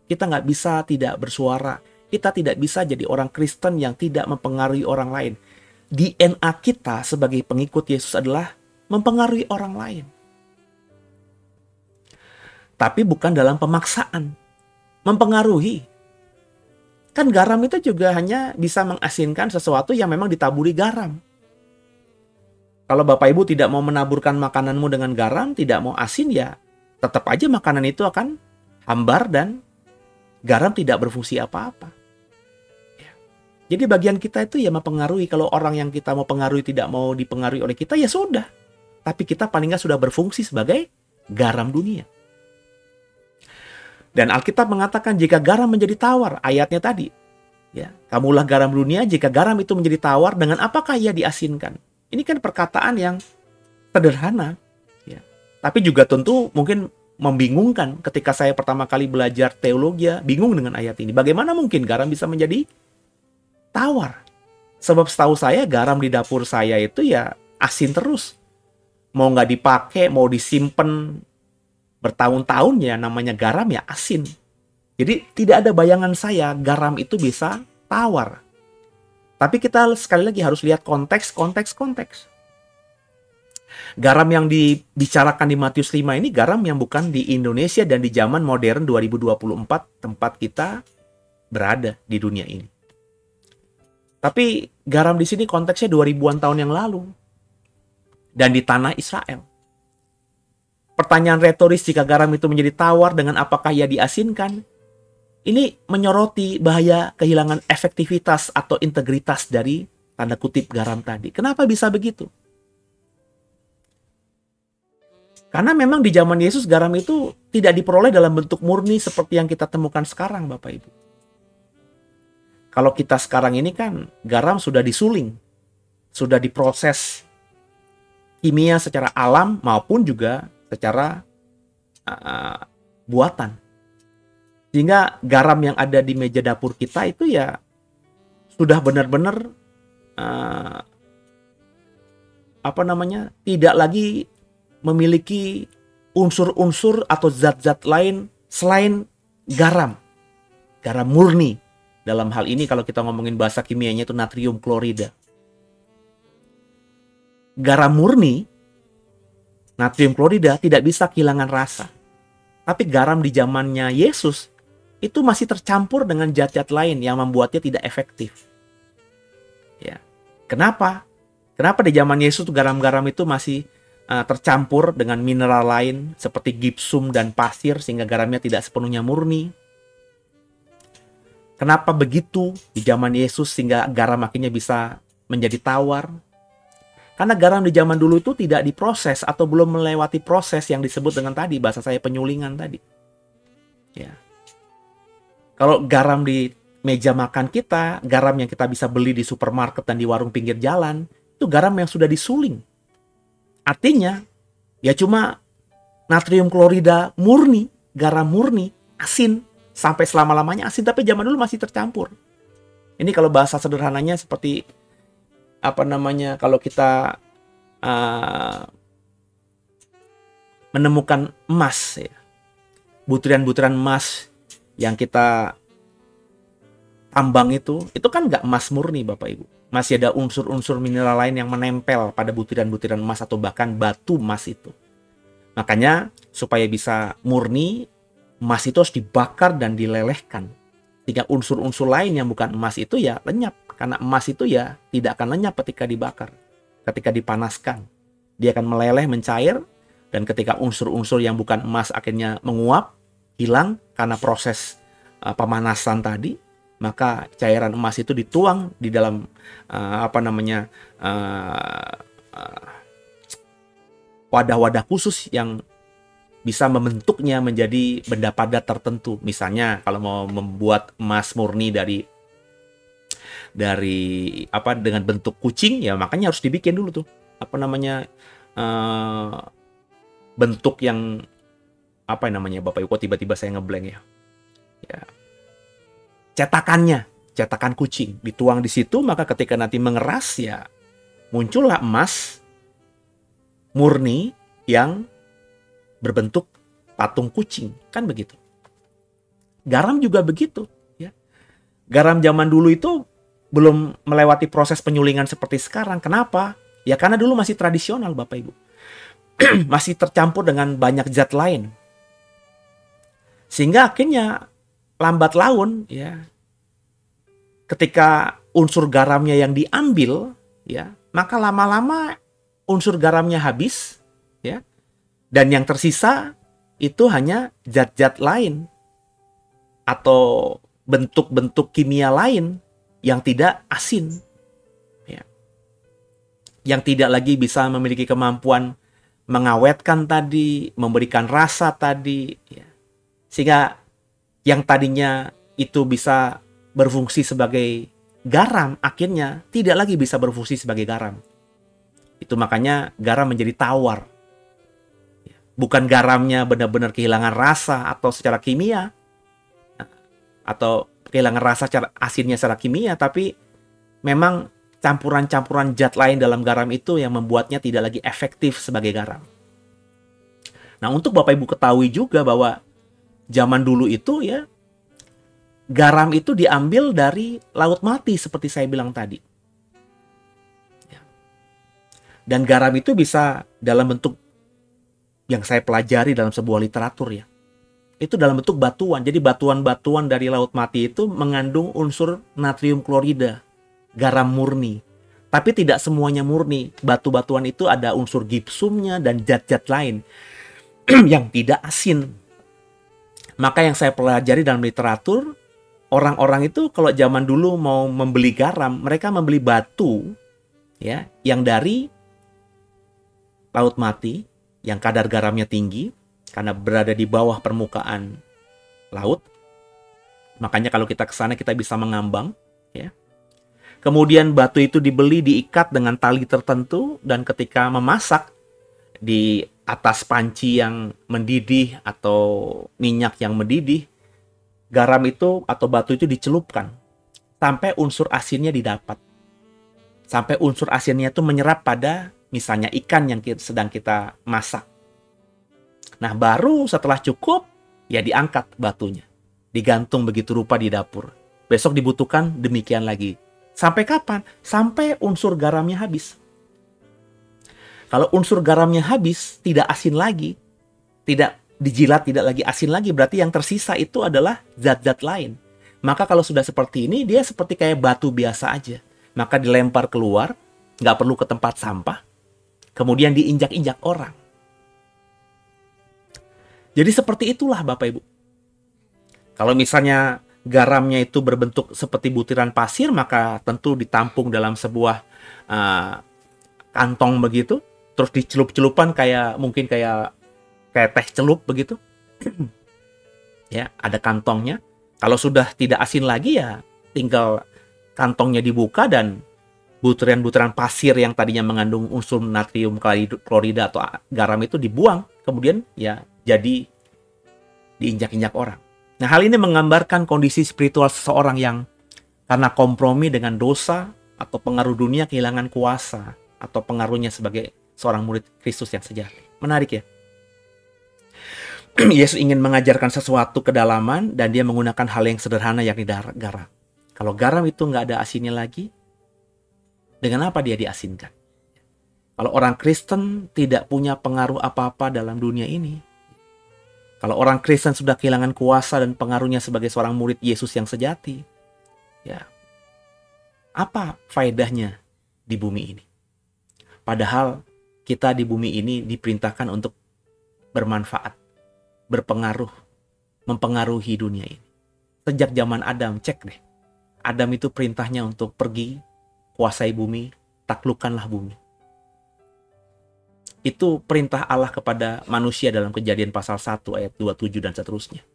Kita nggak bisa tidak bersuara. Kita tidak bisa jadi orang Kristen yang tidak mempengaruhi orang lain. DNA kita sebagai pengikut Yesus adalah mempengaruhi orang lain. Tapi bukan dalam pemaksaan. Mempengaruhi. Kan garam itu juga hanya bisa mengasinkan sesuatu yang memang ditaburi garam. Kalau Bapak Ibu tidak mau menaburkan makananmu dengan garam, tidak mau asin, ya tetap aja makanan itu akan hambar dan garam tidak berfungsi apa-apa. Ya. Jadi bagian kita itu ya mempengaruhi. Kalau orang yang kita mau pengaruhi tidak mau dipengaruhi oleh kita, ya sudah. Tapi kita paling nggak sudah berfungsi sebagai garam dunia. Dan Alkitab mengatakan jika garam menjadi tawar, ayatnya tadi, ya, kamulah garam dunia, jika garam itu menjadi tawar, dengan apakah ia diasinkan? Ini kan perkataan yang sederhana, ya. Tapi juga tentu mungkin membingungkan ketika saya pertama kali belajar teologi, bingung dengan ayat ini. Bagaimana mungkin garam bisa menjadi tawar? Sebab setahu saya garam di dapur saya itu ya asin terus. Mau nggak dipakai, mau disimpan bertahun-tahun, ya namanya garam ya asin. Jadi tidak ada bayangan saya garam itu bisa tawar. Tapi kita sekali lagi harus lihat konteks. Garam yang dibicarakan di Matius 5 ini garam yang bukan di Indonesia dan di zaman modern 2024 tempat kita berada di dunia ini. Tapi garam di sini konteksnya 2000-an tahun yang lalu. Dan di tanah Israel. Pertanyaan retoris jika garam itu menjadi tawar, dengan apakah ia diasinkan? Ini menyoroti bahaya kehilangan efektivitas atau integritas dari tanda kutip garam tadi. Kenapa bisa begitu? Karena memang di zaman Yesus garam itu tidak diperoleh dalam bentuk murni seperti yang kita temukan sekarang, Bapak Ibu. Kalau kita sekarang ini kan garam sudah disuling, sudah diproses kimia secara alam maupun juga secara buatan. Sehingga garam yang ada di meja dapur kita itu ya sudah benar-benar tidak lagi memiliki unsur-unsur atau zat-zat lain selain garam. Garam murni. Dalam hal ini kalau kita ngomongin bahasa kimianya itu natrium klorida. Garam murni, natrium klorida, tidak bisa kehilangan rasa. Tapi garam di zamannya Yesus itu masih tercampur dengan zat-zat lain yang membuatnya tidak efektif. Ya. Kenapa? Kenapa di zaman Yesus garam-garam itu masih tercampur dengan mineral lain seperti gipsum dan pasir sehingga garamnya tidak sepenuhnya murni? Kenapa begitu di zaman Yesus sehingga garam akhirnya bisa menjadi tawar? Karena garam di zaman dulu itu tidak diproses atau belum melewati proses yang disebut dengan tadi, bahasa saya penyulingan tadi. Ya. Kalau garam di meja makan kita, garam yang kita bisa beli di supermarket dan di warung pinggir jalan, itu garam yang sudah disuling. Artinya, ya cuma natrium klorida murni, garam murni, asin, sampai selama-lamanya asin, tapi zaman dulu masih tercampur. Ini kalau bahasa sederhananya seperti kalau kita menemukan emas, ya, butiran-butiran emas yang kita tambang itu kan nggak emas murni, Bapak Ibu. Masih ada unsur-unsur mineral lain yang menempel pada butiran-butiran emas atau bahkan batu emas itu. Makanya supaya bisa murni, emas itu harus dibakar dan dilelehkan. Sehingga unsur-unsur lain yang bukan emas itu ya lenyap. Karena emas itu ya tidak akan lenyap ketika dibakar. Ketika dipanaskan, dia akan meleleh, mencair. Dan ketika unsur-unsur yang bukan emas akhirnya menguap, hilang karena proses pemanasan tadi, maka cairan emas itu dituang di dalam wadah-wadah khusus yang bisa membentuknya menjadi benda padat tertentu. Misalnya kalau mau membuat emas murni dari dengan bentuk kucing, ya makanya harus dibikin dulu tuh bentuk yang Bapak Ibu, kok tiba-tiba saya ngeblank ya. Cetakan kucing dituang di situ, maka ketika nanti mengeras ya muncullah emas murni yang berbentuk patung kucing, kan begitu. Garam juga begitu, ya. Garam zaman dulu itu belum melewati proses penyulingan seperti sekarang. Kenapa? Ya karena dulu masih tradisional, Bapak Ibu. Masih tercampur dengan banyak zat lain. Sehingga akhirnya lambat laun, ya, ketika unsur garamnya yang diambil, ya, maka lama-lama unsur garamnya habis, ya, dan yang tersisa itu hanya zat-zat lain atau bentuk-bentuk kimia lain yang tidak asin, ya, yang tidak lagi bisa memiliki kemampuan mengawetkan tadi, memberikan rasa tadi, ya. Sehingga yang tadinya itu bisa berfungsi sebagai garam, akhirnya tidak lagi bisa berfungsi sebagai garam. Itu makanya garam menjadi tawar. Bukan garamnya benar-benar kehilangan rasa atau secara kimia, atau kehilangan rasa secara asinnya secara kimia, tapi memang campuran-campuran zat lain dalam garam itu yang membuatnya tidak lagi efektif sebagai garam. Nah, untuk Bapak Ibu ketahui juga bahwa zaman dulu itu, ya, garam itu diambil dari laut mati seperti saya bilang tadi. Dan garam itu bisa dalam bentuk yang saya pelajari dalam sebuah literatur, ya. Itu dalam bentuk batuan. Jadi batuan-batuan dari laut mati itu mengandung unsur natrium klorida, garam murni. Tapi tidak semuanya murni. Batu-batuan itu ada unsur gipsumnya dan zat-zat lain yang tidak asin. Maka yang saya pelajari dalam literatur, orang-orang itu kalau zaman dulu mau membeli garam, mereka membeli batu, ya, yang dari laut mati, yang kadar garamnya tinggi, karena berada di bawah permukaan laut. Makanya kalau kita ke sana kita bisa mengambang, ya. Kemudian batu itu dibeli, diikat dengan tali tertentu, dan ketika memasak di atas panci yang mendidih atau minyak yang mendidih, garam itu atau batu itu dicelupkan sampai unsur asinnya didapat. Sampai unsur asinnya itu menyerap pada misalnya ikan yang sedang kita masak. Nah, baru setelah cukup, ya diangkat batunya. Digantung begitu rupa di dapur. Besok dibutuhkan demikian lagi. Sampai kapan? Sampai unsur garamnya habis. Kalau unsur garamnya habis, tidak asin lagi, tidak dijilat, tidak lagi asin lagi, berarti yang tersisa itu adalah zat-zat lain. Maka kalau sudah seperti ini, dia seperti kayak batu biasa aja. Maka dilempar keluar, nggak perlu ke tempat sampah, kemudian diinjak-injak orang. Jadi seperti itulah Bapak Ibu. Kalau misalnya garamnya itu berbentuk seperti butiran pasir, maka tentu ditampung dalam sebuah kantong begitu, terus dicelup-celupan mungkin kayak teh celup begitu. Ya, ada kantongnya. Kalau sudah tidak asin lagi ya tinggal kantongnya dibuka dan butiran-butiran pasir yang tadinya mengandung unsur natrium klorida atau garam itu dibuang, kemudian ya jadi diinjak-injak orang. Nah, hal ini menggambarkan kondisi spiritual seseorang yang karena kompromi dengan dosa atau pengaruh dunia kehilangan kuasa atau pengaruhnya sebagai seorang murid Kristus yang sejati. Menarik ya. Yesus ingin mengajarkan sesuatu kedalaman dan dia menggunakan hal yang sederhana yakni garam. Kalau garam itu nggak ada asinnya lagi, dengan apa dia diasinkan? Kalau orang Kristen tidak punya pengaruh apa-apa dalam dunia ini, kalau orang Kristen sudah kehilangan kuasa dan pengaruhnya sebagai seorang murid Yesus yang sejati, ya apa faedahnya di bumi ini? Padahal kita di bumi ini diperintahkan untuk bermanfaat, berpengaruh, mempengaruhi dunia ini. Sejak zaman Adam, cek deh. Adam itu perintahnya untuk pergi, kuasai bumi, taklukkanlah bumi. Itu perintah Allah kepada manusia dalam Kejadian pasal 1 ayat 27 dan seterusnya.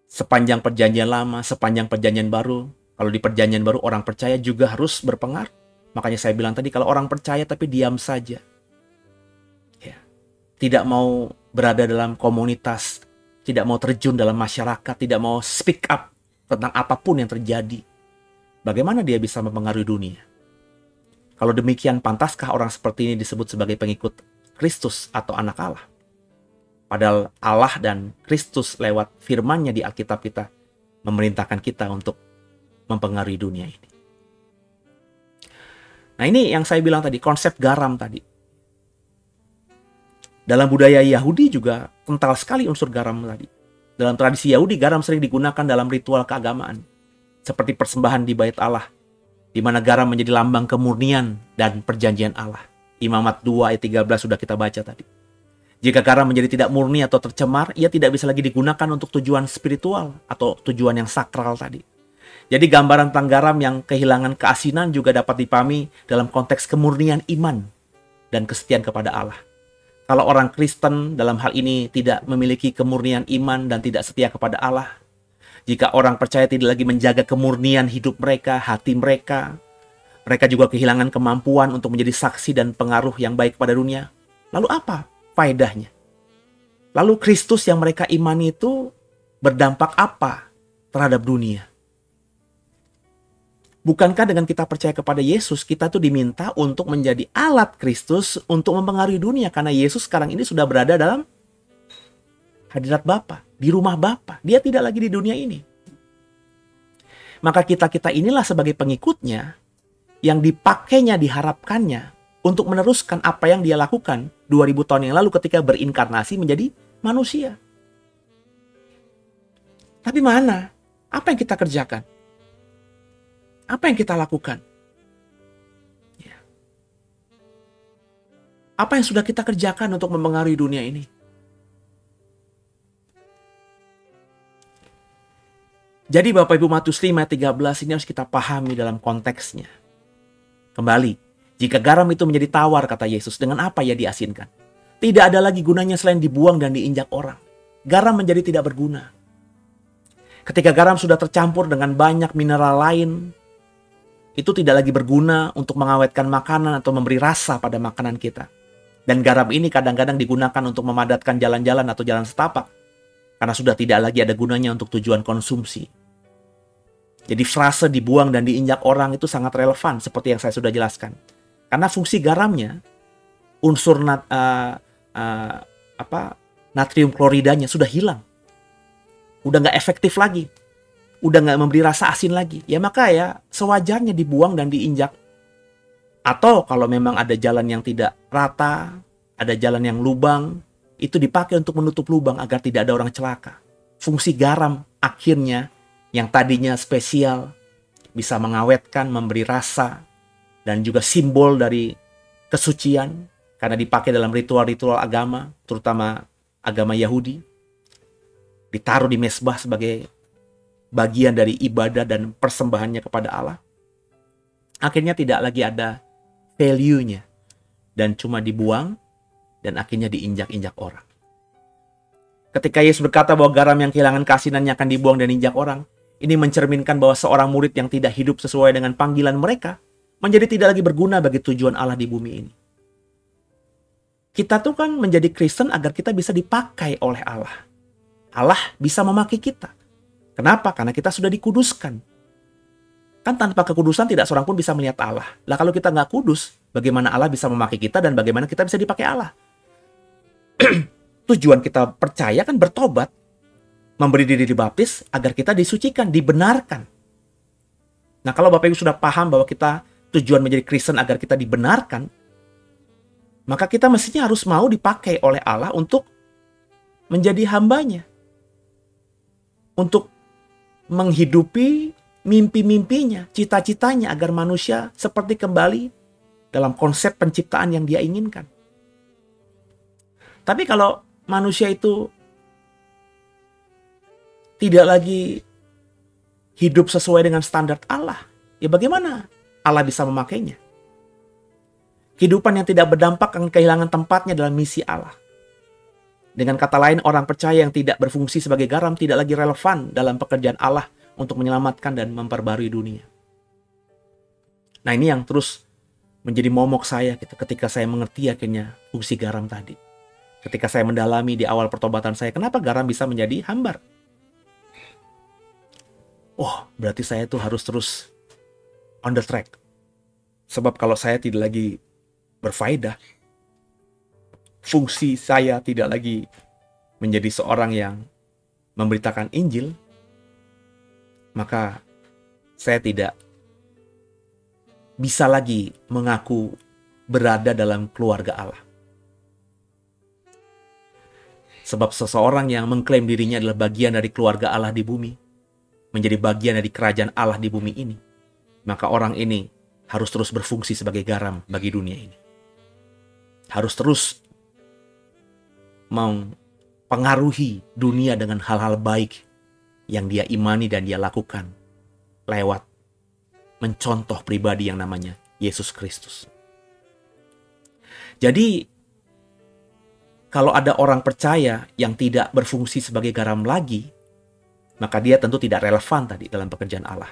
Sepanjang perjanjian lama, sepanjang perjanjian baru, kalau di perjanjian baru orang percaya juga harus berpengaruh. Makanya saya bilang tadi kalau orang percaya tapi diam saja, ya, tidak mau berada dalam komunitas, tidak mau terjun dalam masyarakat, tidak mau speak up tentang apapun yang terjadi, bagaimana dia bisa mempengaruhi dunia? Kalau demikian, pantaskah orang seperti ini disebut sebagai pengikut Kristus atau anak Allah? Padahal Allah dan Kristus lewat firman-Nya di Alkitab kita memerintahkan kita untuk mempengaruhi dunia ini. Nah, ini yang saya bilang tadi, konsep garam tadi. Dalam budaya Yahudi juga kental sekali unsur garam tadi. Dalam tradisi Yahudi, garam sering digunakan dalam ritual keagamaan, seperti persembahan di Bait Allah, di mana garam menjadi lambang kemurnian dan perjanjian Allah. Imamat 2 ayat 13 sudah kita baca tadi. Jika garam menjadi tidak murni atau tercemar, ia tidak bisa lagi digunakan untuk tujuan spiritual atau tujuan yang sakral tadi. Jadi gambaran tentang garam yang kehilangan keasinan juga dapat dipahami dalam konteks kemurnian iman dan kesetiaan kepada Allah. Kalau orang Kristen dalam hal ini tidak memiliki kemurnian iman dan tidak setia kepada Allah, jika orang percaya tidak lagi menjaga kemurnian hidup mereka, hati mereka, mereka juga kehilangan kemampuan untuk menjadi saksi dan pengaruh yang baik pada dunia. Lalu apa faedahnya? Lalu Kristus yang mereka imani itu berdampak apa terhadap dunia? Bukankah dengan kita percaya kepada Yesus, kita tuh diminta untuk menjadi alat Kristus untuk mempengaruhi dunia? Karena Yesus sekarang ini sudah berada dalam hadirat Bapa, di rumah Bapa. Dia tidak lagi di dunia ini. Maka kita-kita inilah sebagai pengikutnya yang dipakainya, diharapkannya untuk meneruskan apa yang dia lakukan 2000 tahun yang lalu ketika berinkarnasi menjadi manusia. Tapi mana? Apa yang kita kerjakan? Apa yang kita lakukan? Ya. Apa yang sudah kita kerjakan untuk mempengaruhi dunia ini? Jadi Bapak Ibu, Matius 5 ayat 13 ini harus kita pahami dalam konteksnya. Kembali, jika garam itu menjadi tawar, kata Yesus, dengan apa ia diasinkan? Tidak ada lagi gunanya selain dibuang dan diinjak orang. Garam menjadi tidak berguna. Ketika garam sudah tercampur dengan banyak mineral lain, itu tidak lagi berguna untuk mengawetkan makanan atau memberi rasa pada makanan kita. Dan garam ini kadang-kadang digunakan untuk memadatkan jalan-jalan atau jalan setapak, karena sudah tidak lagi ada gunanya untuk tujuan konsumsi. Jadi frase dibuang dan diinjak orang itu sangat relevan seperti yang saya sudah jelaskan. Karena fungsi garamnya, unsur natrium kloridanya sudah hilang. Udah nggak efektif lagi. Udah nggak memberi rasa asin lagi. Ya maka ya sewajarnya dibuang dan diinjak. Atau kalau memang ada jalan yang tidak rata, ada jalan yang lubang, itu dipakai untuk menutup lubang agar tidak ada orang celaka. Fungsi garam akhirnya yang tadinya spesial bisa mengawetkan, memberi rasa, dan juga simbol dari kesucian karena dipakai dalam ritual-ritual agama, terutama agama Yahudi. Ditaruh di mezbah sebagai bagian dari ibadah dan persembahannya kepada Allah. Akhirnya tidak lagi ada value-nya. Dan cuma dibuang dan akhirnya diinjak-injak orang. Ketika Yesus berkata bahwa garam yang kehilangan keasinannya akan dibuang dan diinjak orang, ini mencerminkan bahwa seorang murid yang tidak hidup sesuai dengan panggilan mereka menjadi tidak lagi berguna bagi tujuan Allah di bumi ini. Kita tuh kan menjadi Kristen agar kita bisa dipakai oleh Allah. Allah bisa memakai kita. Kenapa? Karena kita sudah dikuduskan. Kan tanpa kekudusan tidak seorang pun bisa melihat Allah. Lah kalau kita nggak kudus, bagaimana Allah bisa memakai kita dan bagaimana kita bisa dipakai Allah? Tujuan kita percaya kan bertobat, memberi diri dibaptis agar kita disucikan, dibenarkan. Nah kalau Bapak Ibu sudah paham bahwa kita tujuan menjadi Kristen agar kita dibenarkan, maka kita mestinya harus mau dipakai oleh Allah untuk menjadi hambanya. Untuk menghidupi mimpi-mimpinya, cita-citanya agar manusia seperti kembali dalam konsep penciptaan yang dia inginkan. Tapi kalau manusia itu tidak lagi hidup sesuai dengan standar Allah, ya bagaimana Allah bisa memakainya? Kehidupan yang tidak berdampak akan kehilangan tempatnya dalam misi Allah. Dengan kata lain, orang percaya yang tidak berfungsi sebagai garam tidak lagi relevan dalam pekerjaan Allah untuk menyelamatkan dan memperbarui dunia. Nah ini yang terus menjadi momok saya gitu, ketika saya mengerti akhirnya fungsi garam tadi. Ketika saya mendalami di awal pertobatan saya, kenapa garam bisa menjadi hambar? Oh, berarti saya tuh harus terus on the track. Sebab kalau saya tidak lagi berfaedah, fungsi saya tidak lagi menjadi seorang yang memberitakan Injil, maka saya tidak bisa lagi mengaku berada dalam keluarga Allah. Sebab seseorang yang mengklaim dirinya adalah bagian dari keluarga Allah di bumi, menjadi bagian dari kerajaan Allah di bumi ini, maka orang ini harus terus berfungsi sebagai garam bagi dunia ini. Harus terus mempengaruhi dunia dengan hal-hal baik yang dia imani dan dia lakukan lewat mencontoh pribadi yang namanya Yesus Kristus. Jadi, kalau ada orang percaya yang tidak berfungsi sebagai garam lagi, maka dia tentu tidak relevan tadi dalam pekerjaan Allah.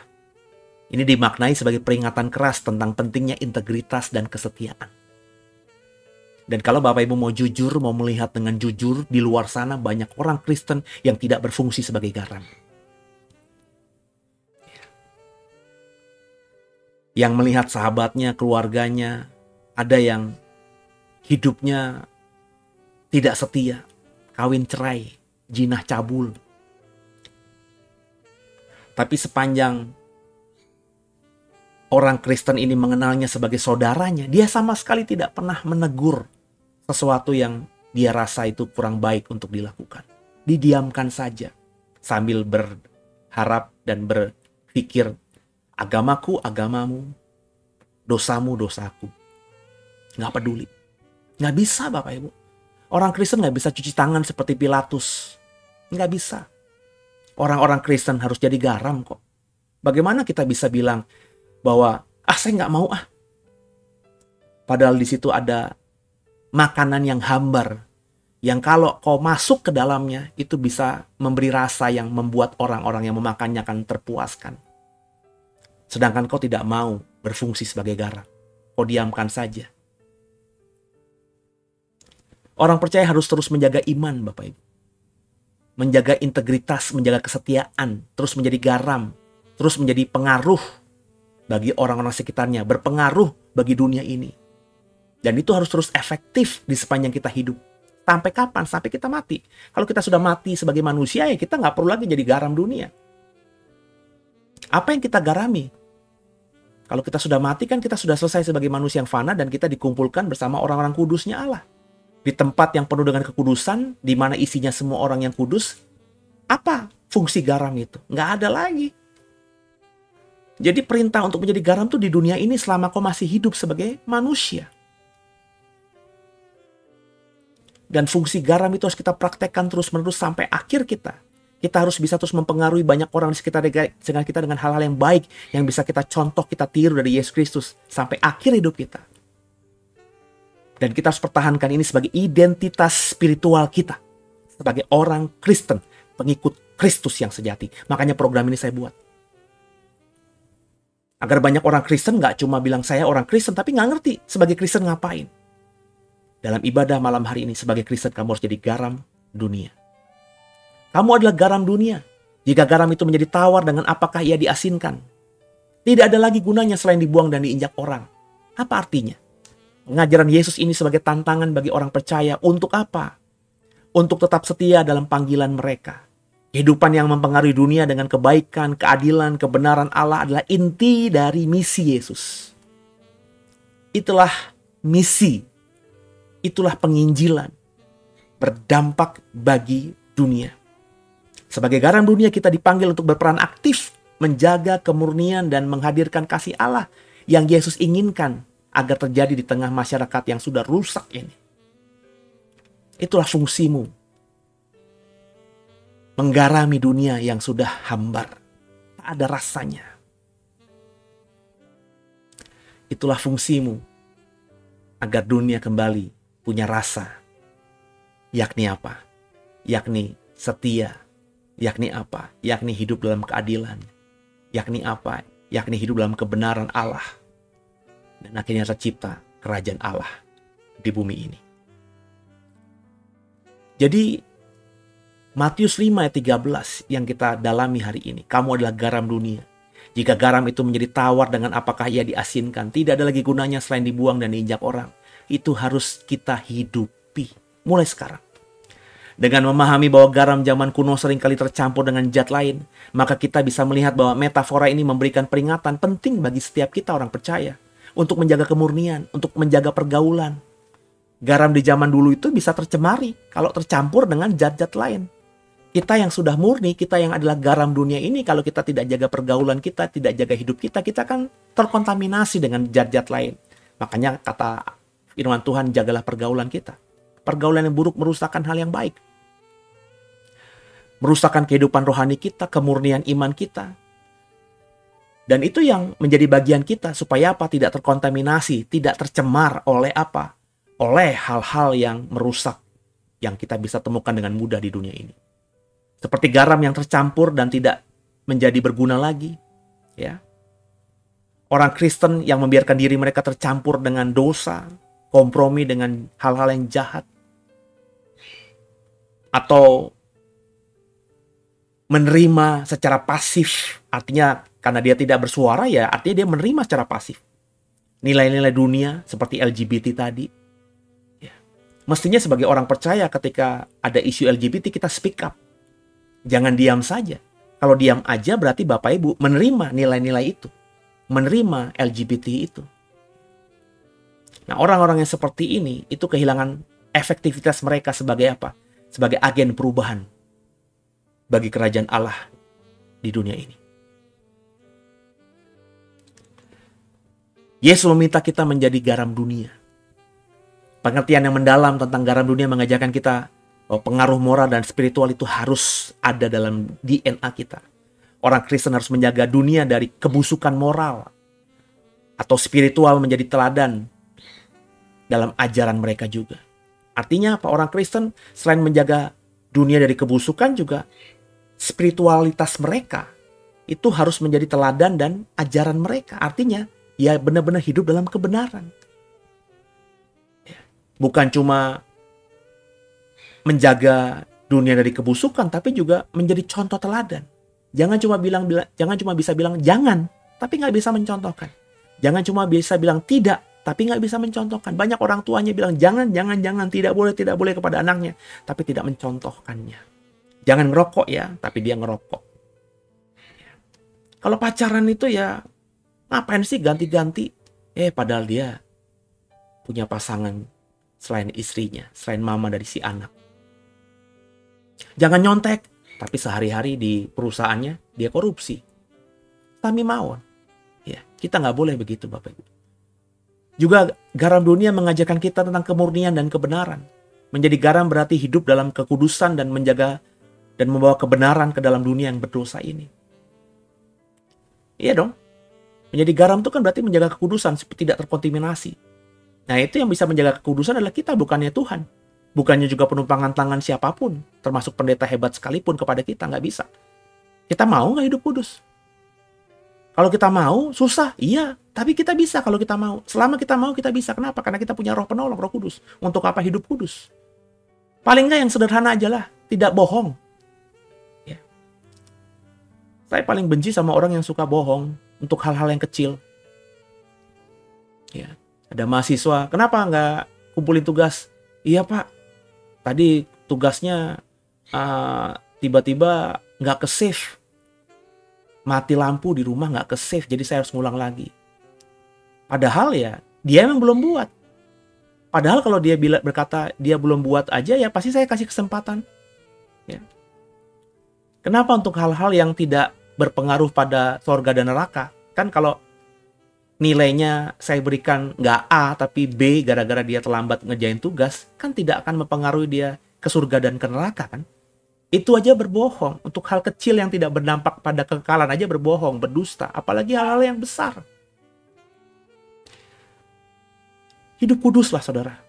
Ini dimaknai sebagai peringatan keras tentang pentingnya integritas dan kesetiaan. Dan kalau Bapak Ibu mau jujur, mau melihat dengan jujur, di luar sana banyak orang Kristen yang tidak berfungsi sebagai garam. Yang melihat sahabatnya, keluarganya, ada yang hidupnya tidak setia, kawin cerai, jinah cabul. Tapi sepanjang orang Kristen ini mengenalnya sebagai saudaranya, dia sama sekali tidak pernah menegur sesuatu yang dia rasa itu kurang baik untuk dilakukan. Didiamkan saja sambil berharap dan berpikir, agamaku, agamamu, dosamu, dosaku. Nggak peduli. Nggak bisa Bapak Ibu. Orang Kristen nggak bisa cuci tangan seperti Pilatus. Nggak bisa. Orang-orang Kristen harus jadi garam kok. Bagaimana kita bisa bilang bahwa, saya nggak mau Padahal di situ ada makanan yang hambar. Yang kalau kau masuk ke dalamnya, itu bisa memberi rasa yang membuat orang-orang yang memakannya akan terpuaskan. Sedangkan kau tidak mau berfungsi sebagai garam. Kau diamkan saja. Orang percaya harus terus menjaga iman, Bapak Ibu. Menjaga integritas, menjaga kesetiaan, terus menjadi garam, terus menjadi pengaruh bagi orang-orang sekitarnya, berpengaruh bagi dunia ini. Dan itu harus terus efektif di sepanjang kita hidup. Sampai kapan? Sampai kita mati. Kalau kita sudah mati sebagai manusia, ya kita nggak perlu lagi jadi garam dunia. Apa yang kita garami? Kalau kita sudah mati kan kita sudah selesai sebagai manusia yang fana dan kita dikumpulkan bersama orang-orang kudusnya Allah. Di tempat yang penuh dengan kekudusan, di mana isinya semua orang yang kudus, apa fungsi garam itu? Nggak ada lagi. Jadi perintah untuk menjadi garam tuh di dunia ini selama kau masih hidup sebagai manusia. Dan fungsi garam itu harus kita praktekkan terus-menerus sampai akhir kita. Kita harus bisa terus mempengaruhi banyak orang di sekitar kita dengan hal-hal yang baik, yang bisa kita contoh, kita tiru dari Yesus Kristus sampai akhir hidup kita. Dan kita harus pertahankan ini sebagai identitas spiritual kita. Sebagai orang Kristen, pengikut Kristus yang sejati. Makanya program ini saya buat. Agar banyak orang Kristen nggak cuma bilang saya orang Kristen, tapi nggak ngerti sebagai Kristen ngapain. Dalam ibadah malam hari ini, sebagai Kristen kamu harus jadi garam dunia. Kamu adalah garam dunia. Jika garam itu menjadi tawar, dengan apakah ia diasinkan? Tidak ada lagi gunanya selain dibuang dan diinjak orang. Apa artinya? Pengajaran Yesus ini sebagai tantangan bagi orang percaya untuk apa? Untuk tetap setia dalam panggilan mereka. Kehidupan yang mempengaruhi dunia dengan kebaikan, keadilan, kebenaran Allah adalah inti dari misi Yesus. Itulah misi. Itulah penginjilan. Berdampak bagi dunia. Sebagai garam dunia kita dipanggil untuk berperan aktif, menjaga kemurnian dan menghadirkan kasih Allah yang Yesus inginkan agar terjadi di tengah masyarakat yang sudah rusak ini. Itulah fungsimu. Menggarami dunia yang sudah hambar. Tak ada rasanya. Itulah fungsimu. Agar dunia kembali punya rasa. Yakni apa? Yakni setia. Yakni apa? Yakni hidup dalam keadilan. Yakni apa? Yakni hidup dalam kebenaran Allah. Dan akhirnya tercipta kerajaan Allah di bumi ini. Jadi Matius 5 ayat 13 yang kita dalami hari ini. Kamu adalah garam dunia. Jika garam itu menjadi tawar, dengan apakah ia diasinkan? Tidak ada lagi gunanya selain dibuang dan diinjak orang. Itu harus kita hidupi mulai sekarang. Dengan memahami bahwa garam zaman kuno seringkali tercampur dengan zat lain, maka kita bisa melihat bahwa metafora ini memberikan peringatan penting bagi setiap kita orang percaya. Untuk menjaga kemurnian, untuk menjaga pergaulan. Garam di zaman dulu itu bisa tercemari kalau tercampur dengan zat-zat lain. Kita yang sudah murni, kita yang adalah garam dunia ini, kalau kita tidak jaga pergaulan kita, tidak jaga hidup kita, kita kan terkontaminasi dengan zat-zat lain. Makanya kata firman Tuhan, jagalah pergaulan kita. Pergaulan yang buruk merusakkan hal yang baik. Merusakkan kehidupan rohani kita, kemurnian iman kita. Dan itu yang menjadi bagian kita supaya apa? Tidak terkontaminasi, tidak tercemar oleh apa? Oleh hal-hal yang merusak yang kita bisa temukan dengan mudah di dunia ini. Seperti garam yang tercampur dan tidak menjadi berguna lagi, ya. Orang Kristen yang membiarkan diri mereka tercampur dengan dosa, kompromi dengan hal-hal yang jahat, atau menerima secara pasif, artinya karena dia tidak bersuara, ya artinya dia menerima secara pasif. Nilai-nilai dunia seperti LGBT tadi. Ya. Mestinya sebagai orang percaya ketika ada isu LGBT kita speak up. Jangan diam saja. Kalau diam aja berarti Bapak Ibu menerima nilai-nilai itu. Menerima LGBT itu. Nah, orang-orang yang seperti ini itu kehilangan efektivitas mereka sebagai apa? Sebagai agen perubahan bagi kerajaan Allah di dunia ini. Yesus meminta kita menjadi garam dunia. Pengertian yang mendalam tentang garam dunia mengajarkan kita bahwa pengaruh moral dan spiritual itu harus ada dalam DNA kita. Orang Kristen harus menjaga dunia dari kebusukan moral atau spiritual menjadi teladan dalam ajaran mereka juga. Artinya apa? Orang Kristen selain menjaga dunia dari kebusukan juga spiritualitas mereka itu harus menjadi teladan dan ajaran mereka. Artinya ya benar-benar hidup dalam kebenaran. Bukan cuma menjaga dunia dari kebusukan, tapi juga menjadi contoh teladan. Jangan cuma bisa bilang jangan, tapi nggak bisa mencontohkan. Jangan cuma bisa bilang tidak, tapi nggak bisa mencontohkan. Banyak orang tuanya bilang jangan, tidak boleh kepada anaknya, tapi tidak mencontohkannya. Jangan ngerokok ya, tapi dia ngerokok. Kalau pacaran itu ya ngapain sih ganti-ganti? Padahal dia punya pasangan selain istrinya, selain mama dari si anak. Jangan nyontek, tapi sehari-hari di perusahaannya dia korupsi. Tami mawon. Ya, kita nggak boleh begitu Bapak Ibu. Juga garam dunia mengajarkan kita tentang kemurnian dan kebenaran. Menjadi garam berarti hidup dalam kekudusan dan menjaga dan membawa kebenaran ke dalam dunia yang berdosa ini. Iya dong. Menjadi garam itu kan berarti menjaga kekudusan supaya tidak terkontaminasi Nah, itu yang bisa menjaga kekudusan adalah kita, bukannya Tuhan. Bukannya juga penumpangan tangan siapapun, termasuk pendeta hebat sekalipun kepada kita, nggak bisa. Kita mau nggak hidup kudus? Kalau kita mau, susah. Iya, tapi kita bisa kalau kita mau. Selama kita mau, kita bisa. Kenapa? Karena kita punya roh penolong, roh kudus. Untuk apa hidup kudus? Paling nggak yang sederhana aja lah. Tidak bohong. Ya. Saya paling benci sama orang yang suka bohong untuk hal-hal yang kecil. Ya. Ada mahasiswa, kenapa nggak kumpulin tugas? Iya Pak, tadi tugasnya tiba-tiba nggak ke-save. Mati lampu di rumah nggak ke-save, jadi saya harus ngulang lagi. Padahal ya, dia emang belum buat. Padahal kalau dia berkata dia belum buat aja, ya pasti saya kasih kesempatan. Ya. Kenapa untuk hal-hal yang tidak berpengaruh pada surga dan neraka? Kan kalau nilainya saya berikan nggak A tapi B gara-gara dia terlambat ngerjain tugas, kan tidak akan mempengaruhi dia ke surga dan ke neraka kan? Itu aja berbohong. Untuk hal kecil yang tidak berdampak pada kekekalan aja berbohong, berdusta. Apalagi hal-hal yang besar. Hidup kudus lah saudara.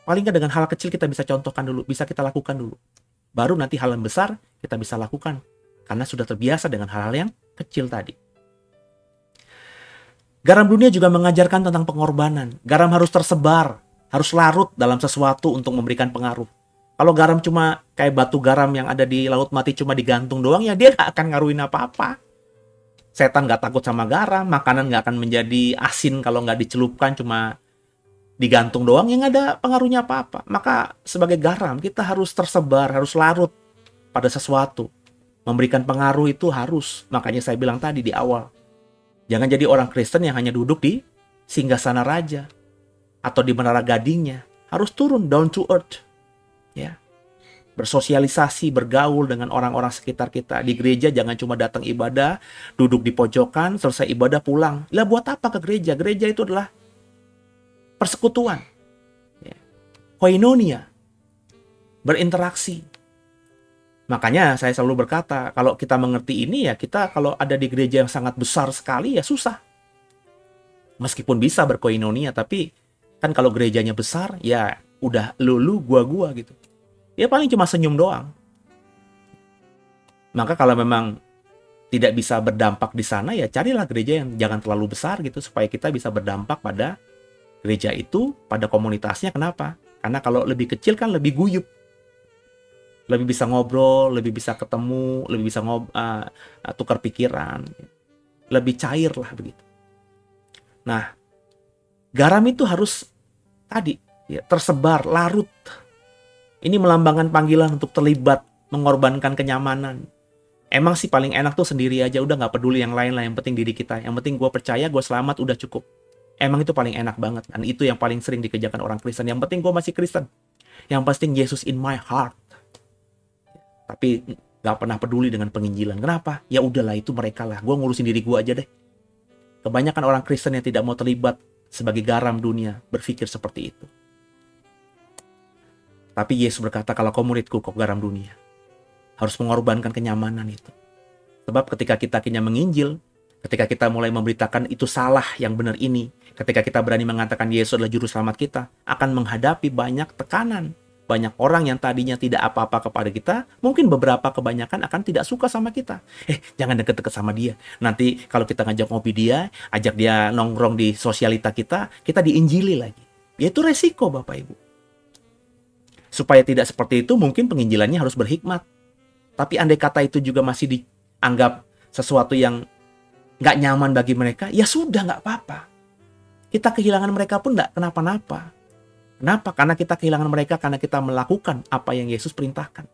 Paling nggak dengan hal kecil kita bisa contohkan dulu, bisa kita lakukan dulu. Baru nanti hal yang besar kita bisa lakukan. Karena sudah terbiasa dengan hal-hal yang kecil tadi. Garam dunia juga mengajarkan tentang pengorbanan. Garam harus tersebar, harus larut dalam sesuatu untuk memberikan pengaruh. Kalau garam cuma kayak batu garam yang ada di laut mati cuma digantung doang, ya dia nggak akan ngaruhin apa-apa. Setan nggak takut sama garam, makanan nggak akan menjadi asin kalau nggak dicelupkan, cuma digantung doang, yang nggak ada pengaruhnya apa-apa. Maka sebagai garam kita harus tersebar, harus larut pada sesuatu. Memberikan pengaruh itu harus. Makanya saya bilang tadi di awal, jangan jadi orang Kristen yang hanya duduk di singgasana raja atau di menara gadingnya. Harus turun down to earth. Ya, bersosialisasi, bergaul dengan orang-orang sekitar kita. Di gereja jangan cuma datang ibadah, duduk di pojokan, selesai ibadah pulang. Lah buat apa ke gereja? Gereja itu adalah persekutuan, ya. Koinonia, berinteraksi. Makanya saya selalu berkata, kalau kita mengerti ini ya kita kalau ada di gereja yang sangat besar sekali ya susah. Meskipun bisa berkoinonia, tapi kan kalau gerejanya besar ya udah lu gua gitu. Ya paling cuma senyum doang. Maka kalau memang tidak bisa berdampak di sana, ya carilah gereja yang jangan terlalu besar gitu, supaya kita bisa berdampak pada gereja itu, pada komunitasnya. Kenapa? Karena kalau lebih kecil kan lebih guyup. Lebih bisa ngobrol, lebih bisa ketemu, lebih bisa tukar pikiran. Lebih cair lah begitu. Nah, garam itu harus tadi ya, tersebar, larut. Ini melambangkan panggilan untuk terlibat, mengorbankan kenyamanan. Emang sih paling enak tuh sendiri aja, udah gak peduli yang lain lah, yang penting diri kita. Yang penting gue percaya, gue selamat, udah cukup. Emang itu paling enak banget. Dan itu yang paling sering dikerjakan orang Kristen. Yang penting gue masih Kristen. Yang penting Yesus in my heart. Tapi gak pernah peduli dengan penginjilan. Kenapa? Ya udahlah, itu mereka lah. Gue ngurusin diri gue aja deh. Kebanyakan orang Kristen yang tidak mau terlibat sebagai garam dunia berpikir seperti itu. Tapi Yesus berkata, kalau kau muridku, kau garam dunia. Harus mengorbankan kenyamanan itu. Sebab ketika kita akhirnya menginjil, ketika kita mulai memberitakan itu salah, yang benar ini, ketika kita berani mengatakan Yesus adalah juru selamat kita, akan menghadapi banyak tekanan. Banyak orang yang tadinya tidak apa-apa kepada kita, mungkin beberapa kebanyakan akan tidak suka sama kita. Jangan deket-deket sama dia. Nanti kalau kita ngajak ngopi dia, ajak dia nongkrong di sosialita kita diinjili lagi. Ya itu resiko Bapak Ibu. Supaya tidak seperti itu, mungkin penginjilannya harus berhikmat. Tapi andai kata itu juga masih dianggap sesuatu yang nggak nyaman bagi mereka, ya sudah nggak apa-apa. Kita kehilangan mereka pun nggak kenapa-napa. Kenapa? Karena kita kehilangan mereka karena kita melakukan apa yang Yesus perintahkan.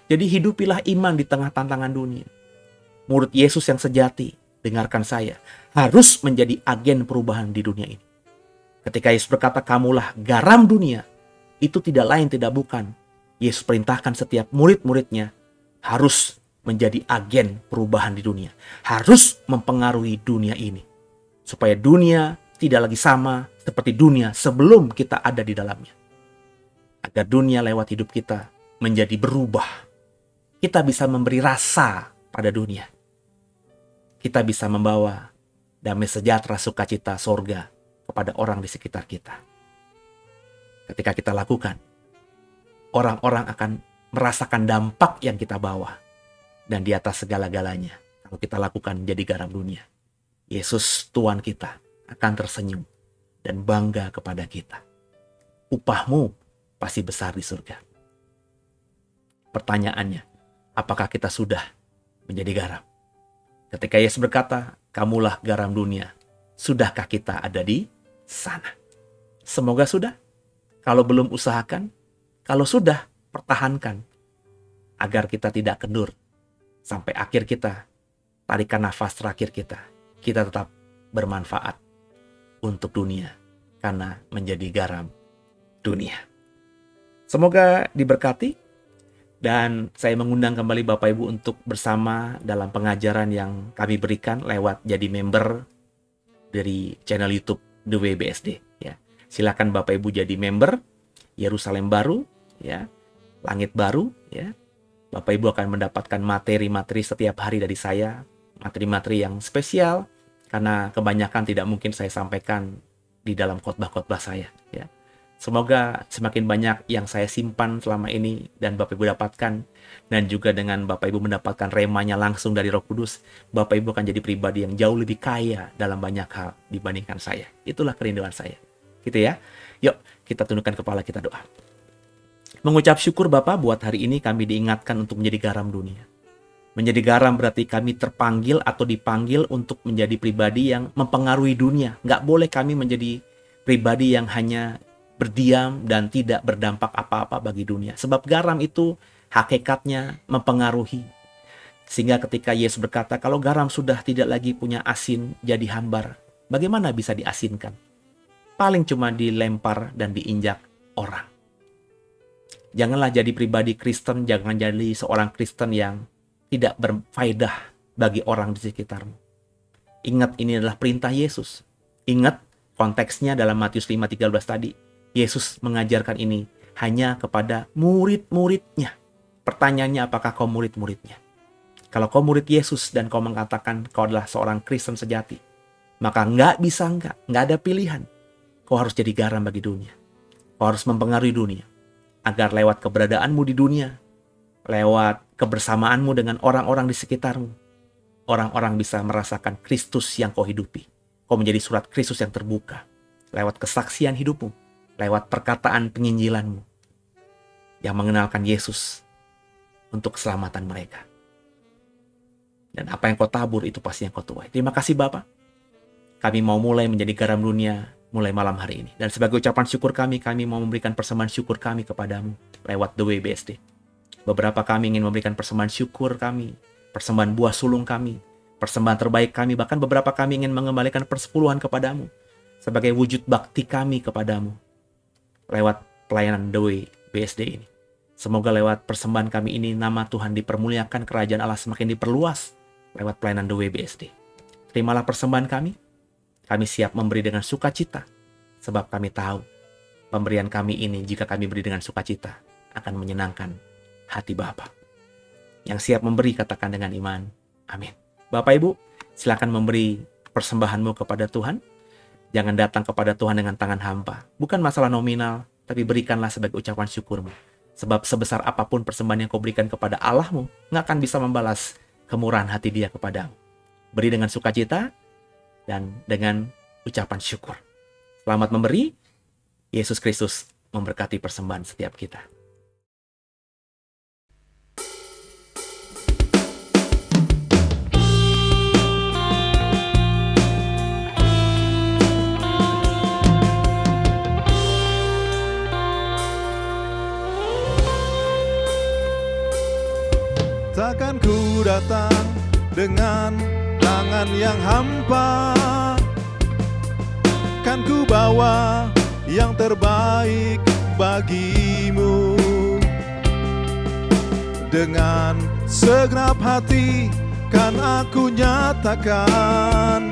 Jadi hidupilah iman di tengah tantangan dunia. Murid Yesus yang sejati, dengarkan saya, harus menjadi agen perubahan di dunia ini. Ketika Yesus berkata, kamulah garam dunia, itu tidak lain tidak bukan. Yesus perintahkan setiap murid-muridnya harus menjadi agen perubahan di dunia. Harus mempengaruhi dunia ini. Supaya dunia tidak lagi sama seperti dunia sebelum kita ada di dalamnya. Agar dunia lewat hidup kita menjadi berubah. Kita bisa memberi rasa pada dunia. Kita bisa membawa damai sejahtera, sukacita, sorga kepada orang di sekitar kita. ketika kita lakukan, orang-orang akan merasakan dampak yang kita bawa. Dan di atas segala-galanya, kalau kita lakukan menjadi garam dunia, Yesus Tuhan kita akan tersenyum dan bangga kepada kita. Upahmu pasti besar di surga. Pertanyaannya, apakah kita sudah menjadi garam? Ketika Yesus berkata, kamulah garam dunia, sudahkah kita ada di sana? Semoga sudah. Kalau belum, usahakan. Kalau sudah, pertahankan. Agar kita tidak kendur. Sampai akhir kita, tarikan nafas terakhir kita tetap bermanfaat untuk dunia. Karena menjadi garam dunia. Semoga diberkati. Dan saya mengundang kembali Bapak Ibu untuk bersama dalam pengajaran yang kami berikan lewat jadi member dari channel YouTube The Way BSD. Ya, silakan Bapak Ibu jadi member Yerusalem Baru, ya, Langit Baru. Ya, Bapak Ibu akan mendapatkan materi-materi setiap hari dari saya, materi-materi yang spesial karena kebanyakan tidak mungkin saya sampaikan di dalam khotbah-khotbah saya. Ya. Semoga semakin banyak yang saya simpan selama ini dan Bapak Ibu dapatkan, dan juga dengan Bapak Ibu mendapatkan remanya langsung dari Roh Kudus, Bapak Ibu akan jadi pribadi yang jauh lebih kaya dalam banyak hal dibandingkan saya. Itulah kerinduan saya. Gitu ya. Yuk, kita tundukkan kepala, kita doa. Mengucap syukur Bapak, buat hari ini kami diingatkan untuk menjadi garam dunia. Menjadi garam berarti kami terpanggil atau dipanggil untuk menjadi pribadi yang mempengaruhi dunia. Nggak boleh kami menjadi pribadi yang hanya berdiam dan tidak berdampak apa-apa bagi dunia. Sebab garam itu hakikatnya mempengaruhi. Sehingga ketika Yesus berkata, kalau garam sudah tidak lagi punya asin, jadi hambar, bagaimana bisa diasinkan? Paling cuma dilempar dan diinjak orang. Janganlah jadi pribadi Kristen, jangan jadi seorang Kristen yang tidak berfaedah bagi orang di sekitarmu. Ingat, ini adalah perintah Yesus. Ingat konteksnya dalam Matius 5:13 tadi. Yesus mengajarkan ini hanya kepada murid-muridnya. Pertanyaannya, apakah kau murid-muridnya? Kalau kau murid Yesus dan kau mengatakan kau adalah seorang Kristen sejati, maka nggak ada pilihan. Kau harus jadi garam bagi dunia. Kau harus mempengaruhi dunia. Agar lewat keberadaanmu di dunia, lewat kebersamaanmu dengan orang-orang di sekitarmu, orang-orang bisa merasakan Kristus yang kau hidupi. Kau menjadi surat Kristus yang terbuka. Lewat kesaksian hidupmu, lewat perkataan penginjilanmu yang mengenalkan Yesus untuk keselamatan mereka. Dan apa yang kau tabur itu pasti yang kau tuai. Terima kasih Bapa. Kami mau mulai menjadi garam dunia mulai malam hari ini. Dan sebagai ucapan syukur kami mau memberikan persembahan syukur kami kepadamu lewat The Way BSD. Beberapa kami ingin memberikan persembahan syukur kami, persembahan buah sulung kami, persembahan terbaik kami, bahkan beberapa kami ingin mengembalikan persepuluhan kepadamu sebagai wujud bakti kami kepadamu lewat pelayanan The Way BSD ini. Semoga lewat persembahan kami ini nama Tuhan dipermuliakan, kerajaan Allah semakin diperluas lewat pelayanan The Way BSD. Terimalah persembahan kami siap memberi dengan sukacita, sebab kami tahu pemberian kami ini jika kami beri dengan sukacita akan menyenangkan hati Bapa. Yang siap memberi katakan dengan iman, amin. Bapak Ibu, silakan memberi persembahanmu kepada Tuhan. Jangan datang kepada Tuhan dengan tangan hampa. Bukan masalah nominal, tapi berikanlah sebagai ucapan syukurmu. Sebab sebesar apapun persembahan yang kau berikan kepada Allahmu, nggak akan bisa membalas kemurahan hati Dia kepadamu. Beri dengan sukacita dan dengan ucapan syukur. Selamat memberi. Yesus Kristus memberkati persembahan setiap kita. Takkan ku datang dengan tangan yang hampa, kan ku bawa yang terbaik bagimu. Dengan segenap hati kan aku nyatakan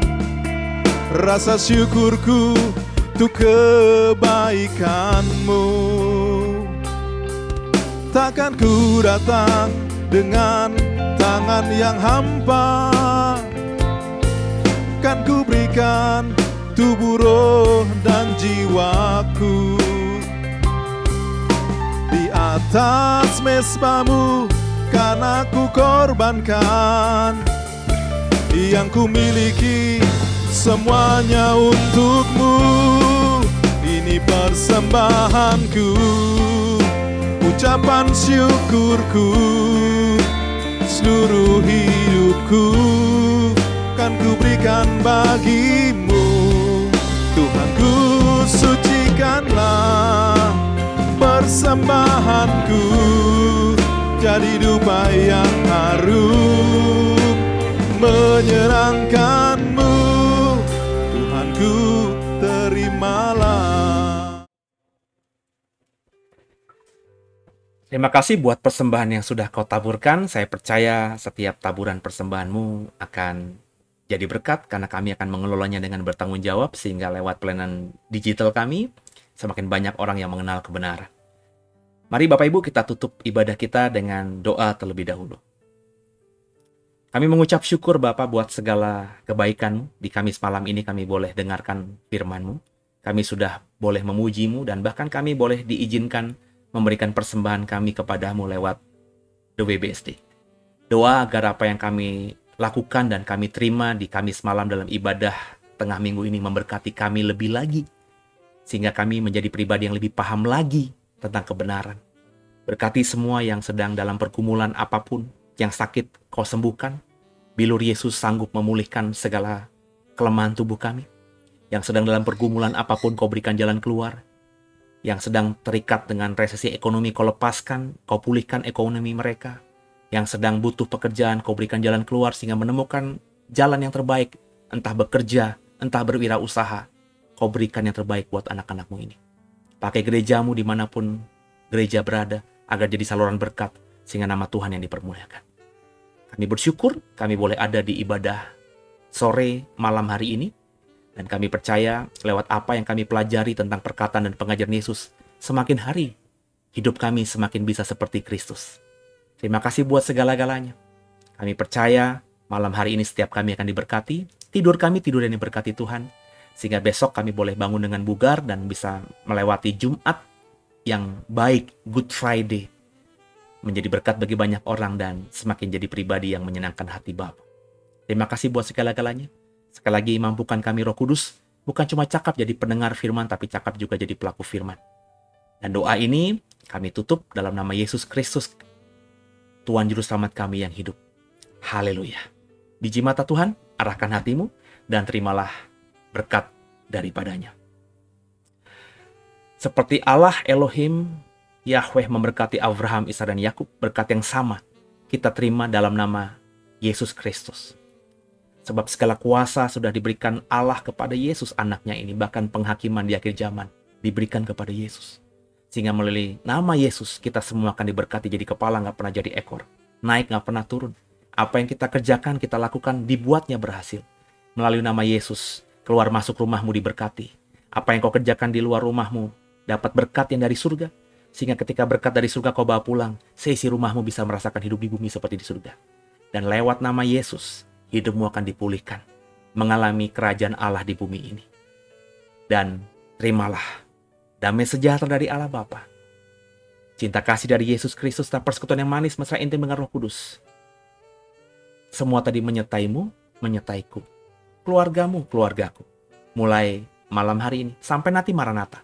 rasa syukurku untuk kebaikanmu. Takkan ku datang dengan tangan yang hampa, kan ku berikan tubuh, roh dan jiwaku atas mesbamu kan aku korbankan. Yang ku miliki semuanya untukmu. Ini persembahanku, ucapan syukurku, seluruh hidupku kan ku berikan bagimu. Tuhanku, sucikanlah persembahanku, jadi dupa yang harum menyenangkanmu. Tuhanku, terimalah. Terima kasih buat persembahan yang sudah kau taburkan. Saya percaya setiap taburan persembahanmu akan jadi berkat karena kami akan mengelolanya dengan bertanggung jawab, sehingga lewat pelayanan digital kami semakin banyak orang yang mengenal kebenaran. Mari Bapak Ibu kita tutup ibadah kita dengan doa terlebih dahulu. Kami mengucap syukur Bapak buat segala kebaikan-Mu. Di Kamis malam ini kami boleh dengarkan firman-Mu. Kami sudah boleh memuji-Mu dan bahkan kami boleh diizinkan memberikan persembahan kami kepadamu lewat The WBSD. Doa agar apa yang kami lakukan dan kami terima di Kamis malam dalam ibadah tengah minggu ini memberkati kami lebih lagi, sehingga kami menjadi pribadi yang lebih paham lagi tentang kebenaran. Berkati semua yang sedang dalam pergumulan apapun, yang sakit kau sembuhkan. Bilur Yesus sanggup memulihkan segala kelemahan tubuh kami. Yang sedang dalam pergumulan apapun kau berikan jalan keluar. Yang sedang terikat dengan resesi ekonomi kau lepaskan, kau pulihkan ekonomi mereka. Yang sedang butuh pekerjaan kau berikan jalan keluar sehingga menemukan jalan yang terbaik. Entah bekerja, entah berwirausaha, kau berikan yang terbaik buat anak-anakmu ini. Pakai gerejamu dimanapun gereja berada agar jadi saluran berkat sehingga nama Tuhan yang dipermuliakan. Kami bersyukur kami boleh ada di ibadah sore malam hari ini. Dan kami percaya lewat apa yang kami pelajari tentang perkataan dan pengajaran Yesus, semakin hari hidup kami semakin bisa seperti Kristus. Terima kasih buat segala-galanya. Kami percaya malam hari ini setiap kami akan diberkati. Tidur kami tidur yang diberkati Tuhan. Sehingga besok kami boleh bangun dengan bugar dan bisa melewati Jumat yang baik, Good Friday. Menjadi berkat bagi banyak orang dan semakin jadi pribadi yang menyenangkan hati Bapa. Terima kasih buat segala-galanya. Sekali lagi mampukan kami Roh Kudus, bukan cuma cakap jadi pendengar firman, tapi cakap juga jadi pelaku firman. Dan doa ini kami tutup dalam nama Yesus Kristus, Tuhan Juru Selamat kami yang hidup. Haleluya. Biji mata Tuhan, arahkan hatimu, dan terimalah berkat daripadanya. Seperti Allah Elohim, Yahweh memberkati Abraham, Ishak, dan Yakub, berkat yang sama kita terima dalam nama Yesus Kristus. Sebab segala kuasa sudah diberikan Allah kepada Yesus anaknya ini. Bahkan penghakiman di akhir zaman diberikan kepada Yesus. Sehingga melalui nama Yesus kita semua akan diberkati jadi kepala, gak pernah jadi ekor. Naik gak pernah turun. Apa yang kita kerjakan, kita lakukan, dibuatnya berhasil. Melalui nama Yesus, keluar masuk rumahmu diberkati. Apa yang kau kerjakan di luar rumahmu dapat berkat yang dari surga. Sehingga ketika berkat dari surga kau bawa pulang, seisi rumahmu bisa merasakan hidup di bumi seperti di surga. Dan lewat nama Yesus, hidupmu akan dipulihkan, mengalami kerajaan Allah di bumi ini. Dan terimalah damai sejahtera dari Allah Bapa, cinta kasih dari Yesus Kristus, dan persekutuan yang manis mesra intim dengan Roh Kudus. Semua tadi menyertaimu, menyertaiku, keluargamu, keluargaku. Mulai malam hari ini sampai nanti Maranatha.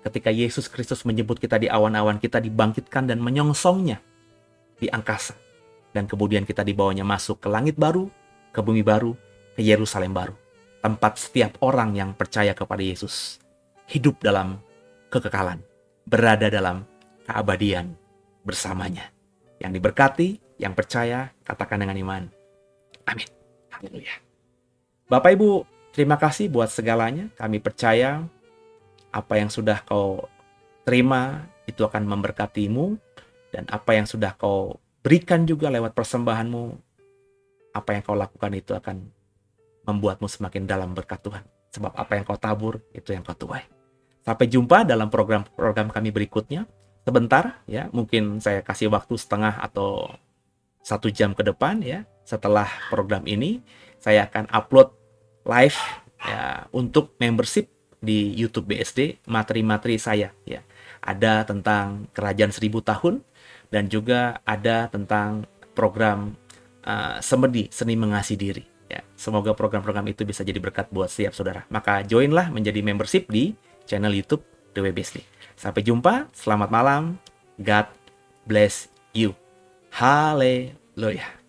Ketika Yesus Kristus menyebut kita di awan-awan, kita dibangkitkan dan menyongsongnya di angkasa. Dan kemudian kita dibawanya masuk ke langit baru, ke bumi baru, ke Yerusalem baru. Tempat setiap orang yang percaya kepada Yesus hidup dalam kekekalan, berada dalam keabadian bersamanya. Yang diberkati, yang percaya, katakan dengan iman. Amin. Haleluya. Bapak Ibu, terima kasih buat segalanya. Kami percaya apa yang sudah kau terima itu akan memberkatimu. Dan apa yang sudah kau berikan juga lewat persembahanmu, apa yang kau lakukan itu akan membuatmu semakin dalam berkat Tuhan. Sebab apa yang kau tabur, itu yang kau tuai. Sampai jumpa dalam program-program kami berikutnya. Sebentar, ya, mungkin saya kasih waktu setengah atau 1 jam ke depan, ya. Setelah program ini, saya akan upload live, ya, untuk membership di YouTube BSD, materi-materi saya, ya. Ada tentang kerajaan 1000 tahun, dan juga ada tentang program Semedi, Seni Mengasihi Diri. Ya, semoga program-program itu bisa jadi berkat buat setiap saudara. Maka joinlah menjadi membership di channel YouTube The Way Beasley. Sampai jumpa, selamat malam, God bless you. Haleluya.